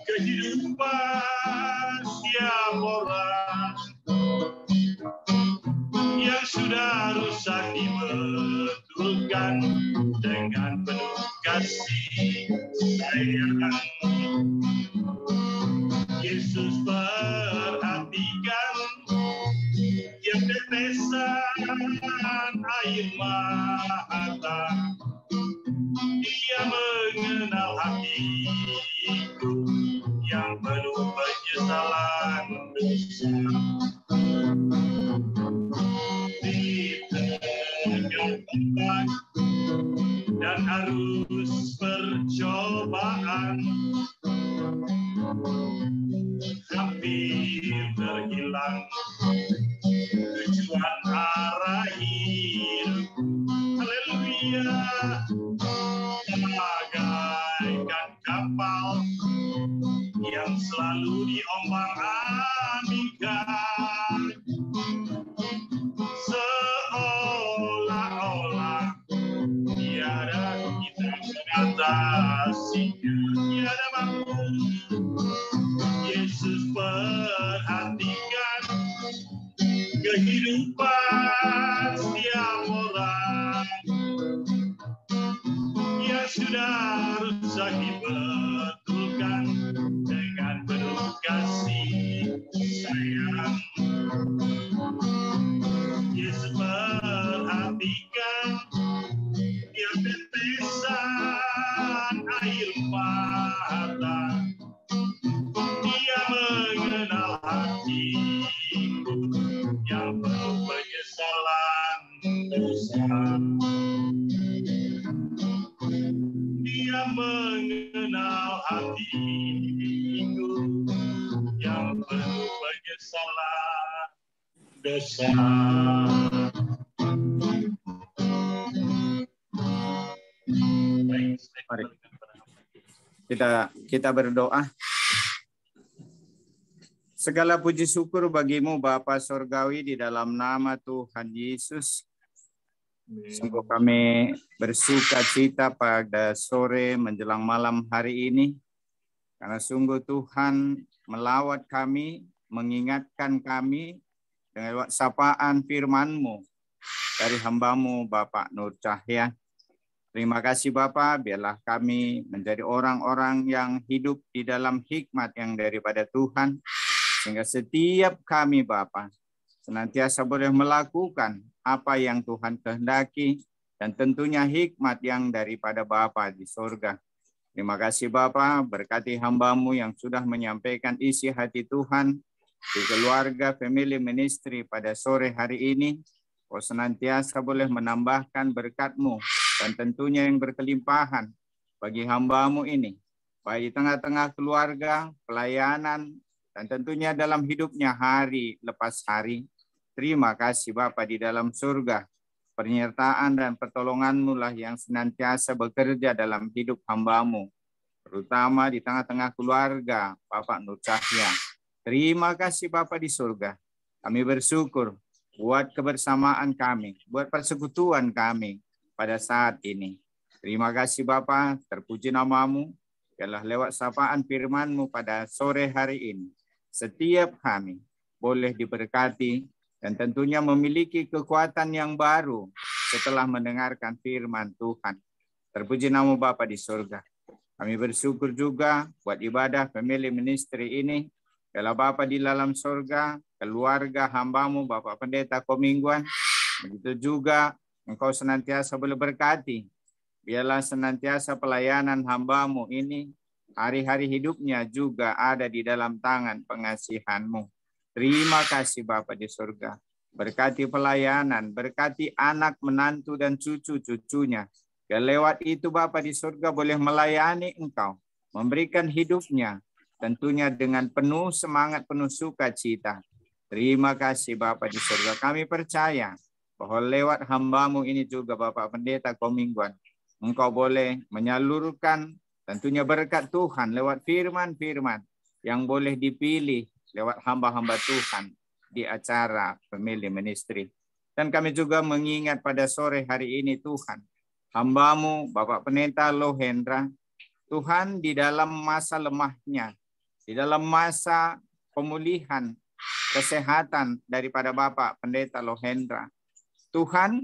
kehidupan setiap orang yang sudah rusak dibetulkan dengan penuh kasih sayang. Yesus perhatikan yang tetesan air mata, dia mengenal hatiku yang penuh penyesalan dosa. Di tengah ombak dan arus percobaan, hampir terhilang tujuan arah hidup. Haleluya. Bagaikan kapal yang selalu diombang-ambingkan, seolah-olah tiada kita mengatasinya, tiada mampu. Yesus perhatikan kehidupan setiap orang yang sudah rusak dibetulkan dengan penuh kasih sayang. Yesus perhatikan tiap tetesan air mata, dia mengenal hatiku yang penuh penyesalan dosa. Dia mengenal hatiku yang penuh penyesalan dosa. Mari kita berdoa. Segala puji syukur bagimu Bapa Surgawi di dalam nama Tuhan Yesus. Sungguh kami bersuka cita pada sore menjelang malam hari ini. Karena sungguh Tuhan melawat kami, mengingatkan kami dengan lewat sapaan firman-Mu dari hamba-Mu Bapak Nur Cahya. Terima kasih Bapak, biarlah kami menjadi orang-orang yang hidup di dalam hikmat yang daripada Tuhan. Sehingga setiap kami Bapak senantiasa boleh melakukan apa yang Tuhan kehendaki dan tentunya hikmat yang daripada Bapa di surga. Terima kasih Bapa, berkati hamba-Mu yang sudah menyampaikan isi hati Tuhan di keluarga family ministry pada sore hari ini. Kau senantiasa boleh menambahkan berkat-Mu dan tentunya yang berkelimpahan bagi hamba-Mu ini. Baik di tengah-tengah keluarga, pelayanan, dan tentunya dalam hidupnya hari lepas hari. Terima kasih Bapa di dalam surga. Penyertaan dan pertolongan-Mu lah yang senantiasa bekerja dalam hidup hamba-Mu. Terutama di tengah-tengah keluarga Bapak Nur Cahya. Terima kasih Bapa di surga. Kami bersyukur buat kebersamaan kami, buat persekutuan kami pada saat ini. Terima kasih Bapa, terpuji nama-Mu. Biarlah lewat sapaan firman-Mu pada sore hari ini. Setiap kami boleh diberkati dan tentunya memiliki kekuatan yang baru setelah mendengarkan firman Tuhan. Terpuji nama Bapa di surga. Kami bersyukur juga buat ibadah family ministry ini. Biarlah Bapa di dalam surga, keluarga hamba-Mu Bapak Pendeta Komingguan. Begitu juga Engkau senantiasa boleh berkati. Biarlah senantiasa pelayanan hamba-Mu ini, hari-hari hidupnya juga ada di dalam tangan pengasihan-Mu. Terima kasih Bapa di surga. Berkati pelayanan, berkati anak, menantu, dan cucu-cucunya. Biar lewat itu Bapa di surga boleh melayani Engkau, memberikan hidupnya, tentunya dengan penuh semangat, penuh sukacita. Terima kasih Bapa di surga. Kami percaya bahwa lewat hamba-Mu ini juga Bapak Pendeta Komingguan, Engkau boleh menyalurkan tentunya berkat Tuhan lewat firman-firman yang boleh dipilih lewat hamba-hamba Tuhan di acara family ministry. Dan kami juga mengingat pada sore hari ini Tuhan, hamba-Mu Bapak Pendeta Lohendra, Tuhan di dalam masa lemahnya, di dalam masa pemulihan kesehatan daripada Bapak Pendeta Lohendra, Tuhan,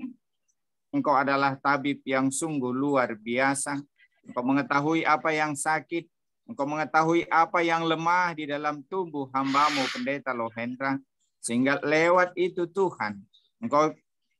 Engkau adalah tabib yang sungguh luar biasa. Engkau mengetahui apa yang sakit, Engkau mengetahui apa yang lemah di dalam tubuh hamba-Mu Pendeta Lohendra. Sehingga lewat itu Tuhan, Engkau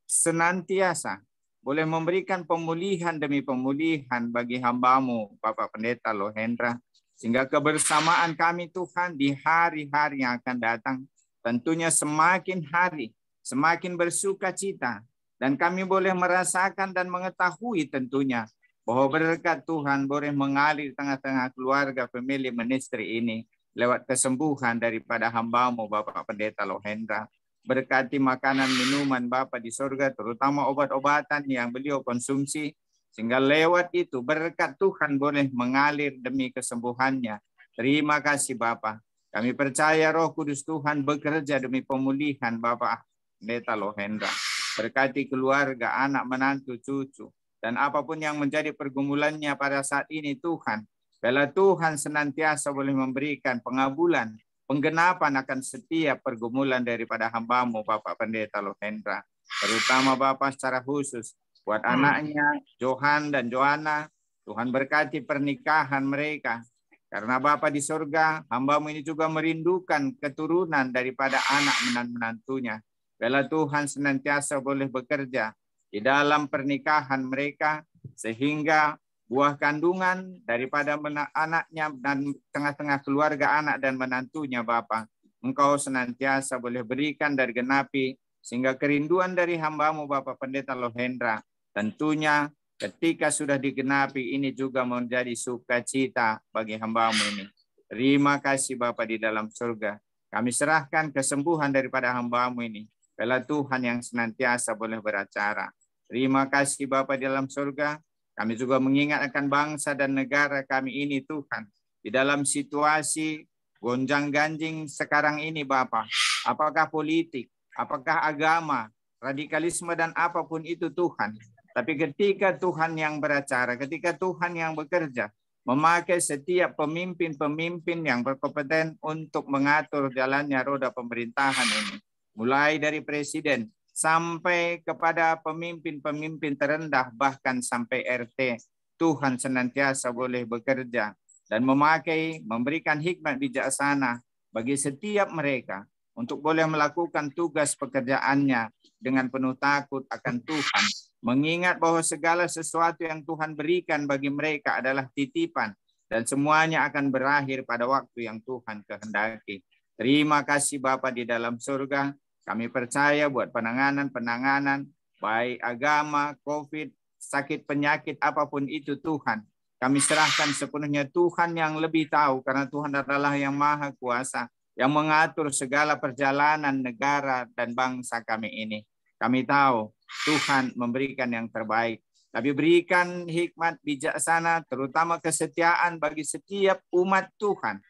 senantiasa boleh memberikan pemulihan demi pemulihan bagi hamba-Mu Bapak Pendeta Lohendra. Sehingga kebersamaan kami Tuhan di hari-hari yang akan datang tentunya semakin hari, semakin bersuka cita. Dan kami boleh merasakan dan mengetahui tentunya bahwa berkat Tuhan boleh mengalir di tengah-tengah keluarga family ministry ini lewat kesembuhan daripada hamba-Mu Bapak Pendeta Lohendra. Berkati makanan, minuman Bapa di surga, terutama obat-obatan yang beliau konsumsi, sehingga lewat itu berkat Tuhan boleh mengalir demi kesembuhannya. Terima kasih Bapa. Kami percaya Roh Kudus Tuhan bekerja demi pemulihan Bapak Pendeta Lohendra. Berkati keluarga, anak, menantu, cucu, dan apapun yang menjadi pergumulannya pada saat ini Tuhan. Biarlah Tuhan senantiasa boleh memberikan pengabulan, penggenapan akan setiap pergumulan daripada hamba-Mu Bapak Pendeta Lohendra. Terutama Bapak secara khusus buat anaknya Johan dan Joanna. Tuhan berkati pernikahan mereka. Karena Bapak di surga, hamba-Mu ini juga merindukan keturunan daripada anak menantunya. Biarlah Tuhan senantiasa boleh bekerja di dalam pernikahan mereka, sehingga buah kandungan daripada anaknya dan tengah-tengah keluarga anak dan menantunya Bapa, Engkau senantiasa boleh berikan dan genapi, sehingga kerinduan dari hamba-Mu Bapak Pendeta Lohendra tentunya ketika sudah digenapi ini juga menjadi sukacita bagi hamba-Mu ini. Terima kasih Bapa di dalam surga. Kami serahkan kesembuhan daripada hamba-Mu ini. Biarlah Tuhan yang senantiasa boleh beracara. Terima kasih Bapa di dalam surga. Kami juga mengingat akan bangsa dan negara kami ini Tuhan. Di dalam situasi gonjang-ganjing sekarang ini Bapa, apakah politik, apakah agama, radikalisme dan apapun itu Tuhan. Tapi ketika Tuhan yang beracara, ketika Tuhan yang bekerja, memakai setiap pemimpin-pemimpin yang berkompeten untuk mengatur jalannya roda pemerintahan ini. Mulai dari presiden sampai kepada pemimpin-pemimpin terendah, bahkan sampai RT. Tuhan senantiasa boleh bekerja dan memberikan hikmat bijaksana bagi setiap mereka untuk boleh melakukan tugas pekerjaannya dengan penuh takut akan Tuhan, mengingat bahwa segala sesuatu yang Tuhan berikan bagi mereka adalah titipan dan semuanya akan berakhir pada waktu yang Tuhan kehendaki. Terima kasih Bapa di dalam surga. Kami percaya buat penanganan baik agama, COVID, sakit penyakit apapun itu Tuhan. Kami serahkan sepenuhnya Tuhan yang lebih tahu, karena Tuhan adalah yang maha kuasa, yang mengatur segala perjalanan negara dan bangsa kami ini. Kami tahu Tuhan memberikan yang terbaik. Tapi berikan hikmat bijaksana, terutama kesetiaan bagi setiap umat Tuhan.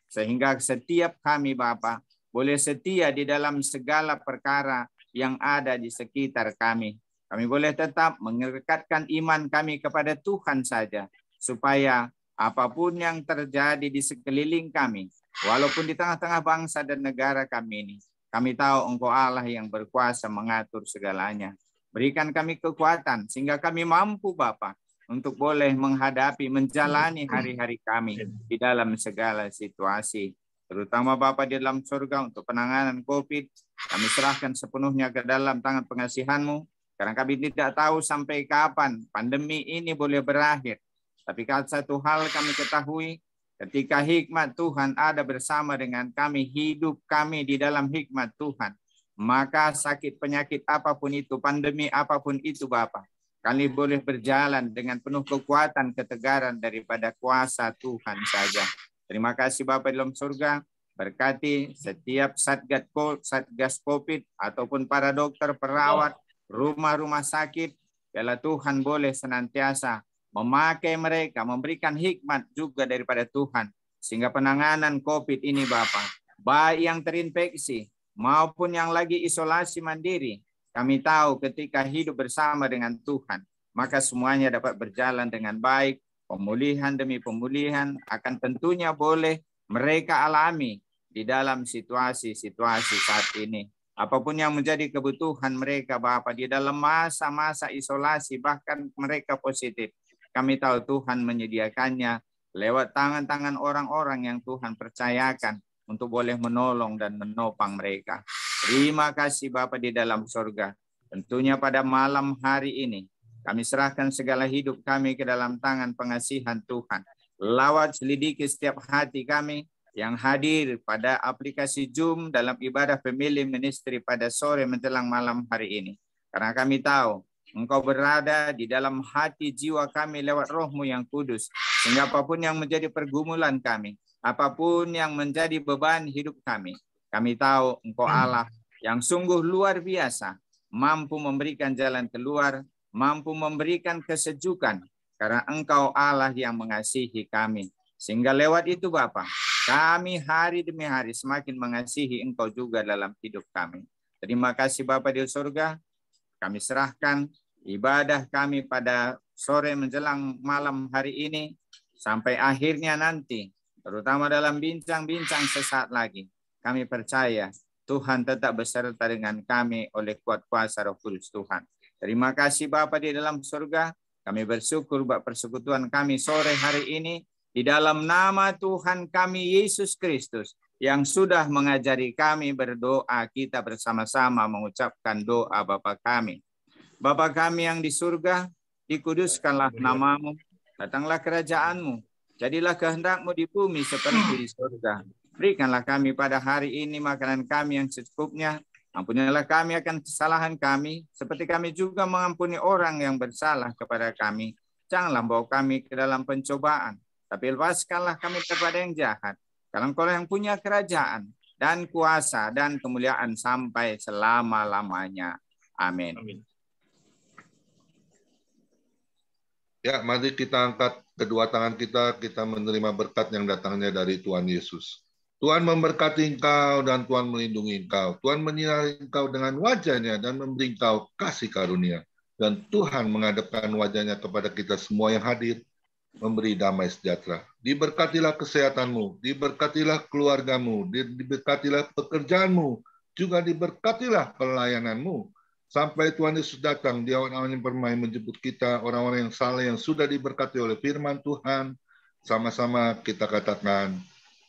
Sehingga setiap kami Bapa boleh setia di dalam segala perkara yang ada di sekitar kami. Kami boleh tetap mengeratkan iman kami kepada Tuhan saja, supaya apapun yang terjadi di sekeliling kami, walaupun di tengah-tengah bangsa dan negara kami ini, kami tahu Engkau Allah yang berkuasa mengatur segalanya. Berikan kami kekuatan sehingga kami mampu Bapa untuk boleh menghadapi, menjalani hari-hari kami di dalam segala situasi. Terutama Bapa di dalam surga untuk penanganan COVID, kami serahkan sepenuhnya ke dalam tangan pengasihan-Mu, karena kami tidak tahu sampai kapan pandemi ini boleh berakhir. Tapi satu hal kami ketahui, ketika hikmat Tuhan ada bersama dengan kami, hidup kami di dalam hikmat Tuhan, maka sakit penyakit apapun itu, pandemi apapun itu Bapa, kami boleh berjalan dengan penuh kekuatan ketegaran daripada kuasa Tuhan saja. Terima kasih Bapa dalam surga, berkati setiap satgas COVID ataupun para dokter, perawat, rumah-rumah sakit, biarlah Tuhan boleh senantiasa memakai mereka, memberikan hikmat juga daripada Tuhan, sehingga penanganan COVID ini Bapa, baik yang terinfeksi maupun yang lagi isolasi mandiri, kami tahu ketika hidup bersama dengan Tuhan, maka semuanya dapat berjalan dengan baik. Pemulihan demi pemulihan akan tentunya boleh mereka alami di dalam situasi-situasi saat ini. Apapun yang menjadi kebutuhan mereka Bapa di dalam masa-masa isolasi, bahkan mereka positif, kami tahu Tuhan menyediakannya lewat tangan-tangan orang-orang yang Tuhan percayakan untuk boleh menolong dan menopang mereka. Terima kasih Bapa di dalam surga. Tentunya pada malam hari ini, kami serahkan segala hidup kami ke dalam tangan pengasihan Tuhan. Lawat selidiki setiap hati kami yang hadir pada aplikasi Zoom dalam ibadah Family Ministry pada sore menjelang malam hari ini. Karena kami tahu Engkau berada di dalam hati jiwa kami lewat Roh-Mu yang kudus. Sehingga apapun yang menjadi pergumulan kami, apapun yang menjadi beban hidup kami tahu Engkau Allah yang sungguh luar biasa, mampu memberikan jalan keluar, mampu memberikan kesejukan, karena Engkau Allah yang mengasihi kami. Sehingga lewat itu Bapa, kami hari demi hari semakin mengasihi Engkau juga dalam hidup kami. Terima kasih Bapa di surga, kami serahkan ibadah kami pada sore menjelang malam hari ini, sampai akhirnya nanti, terutama dalam bincang-bincang sesaat lagi, kami percaya Tuhan tetap beserta dengan kami oleh kuat kuasa Roh Kudus Tuhan. Terima kasih Bapa di dalam surga, kami bersyukur buat persekutuan kami sore hari ini, di dalam nama Tuhan kami Yesus Kristus, yang sudah mengajari kami berdoa, kita bersama-sama mengucapkan doa Bapa kami. Bapa kami yang di surga, dikuduskanlah nama-Mu, datanglah kerajaan-Mu, jadilah kehendak-Mu di bumi seperti di surga. Berikanlah kami pada hari ini makanan kami yang secukupnya, ampunilah kami akan kesalahan kami, seperti kami juga mengampuni orang yang bersalah kepada kami. Janganlah bawa kami ke dalam pencobaan, tapi lepaskanlah kami daripada yang jahat. Karena Engkau yang punya kerajaan dan kuasa dan kemuliaan sampai selama-lamanya. Amin. Ya, mari kita angkat kedua tangan kita menerima berkat yang datangnya dari Tuhan Yesus. Tuhan memberkati engkau dan Tuhan melindungi engkau. Tuhan menyinari engkau dengan wajah-Nya dan memberi engkau kasih karunia. Dan Tuhan menghadapkan wajah-Nya kepada kita semua yang hadir, memberi damai sejahtera. Diberkatilah kesehatanmu, diberkatilah keluargamu, diberkatilah pekerjaanmu, juga diberkatilah pelayananmu. Sampai Tuhan Yesus datang, Dia awan yang bermain menjemput kita, orang-orang yang saleh yang sudah diberkati oleh firman Tuhan. Sama-sama kita katakan,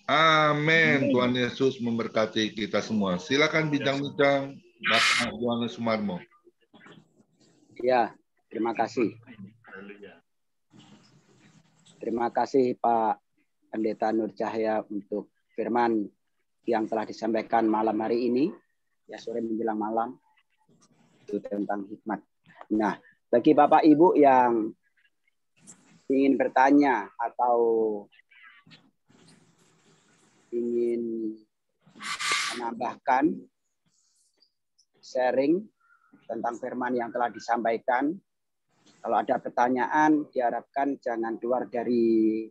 amin. Tuhan Yesus memberkati kita semua. Silakan bincang-bincang, Bapak Yohanes Sumarmo. Ya, terima kasih. Terima kasih Pak Pendeta Nur Cahya untuk firman yang telah disampaikan malam hari ini, ya sore menjelang malam, itu tentang hikmat. Nah, bagi Bapak Ibu yang ingin bertanya atau ingin menambahkan sharing tentang firman yang telah disampaikan, kalau ada pertanyaan diharapkan jangan keluar dari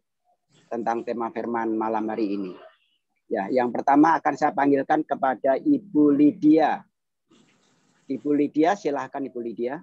tentang tema firman malam hari ini. Ya, yang pertama akan saya panggilkan kepada Ibu Lydia. Ibu Lydia, silahkan Ibu Lydia.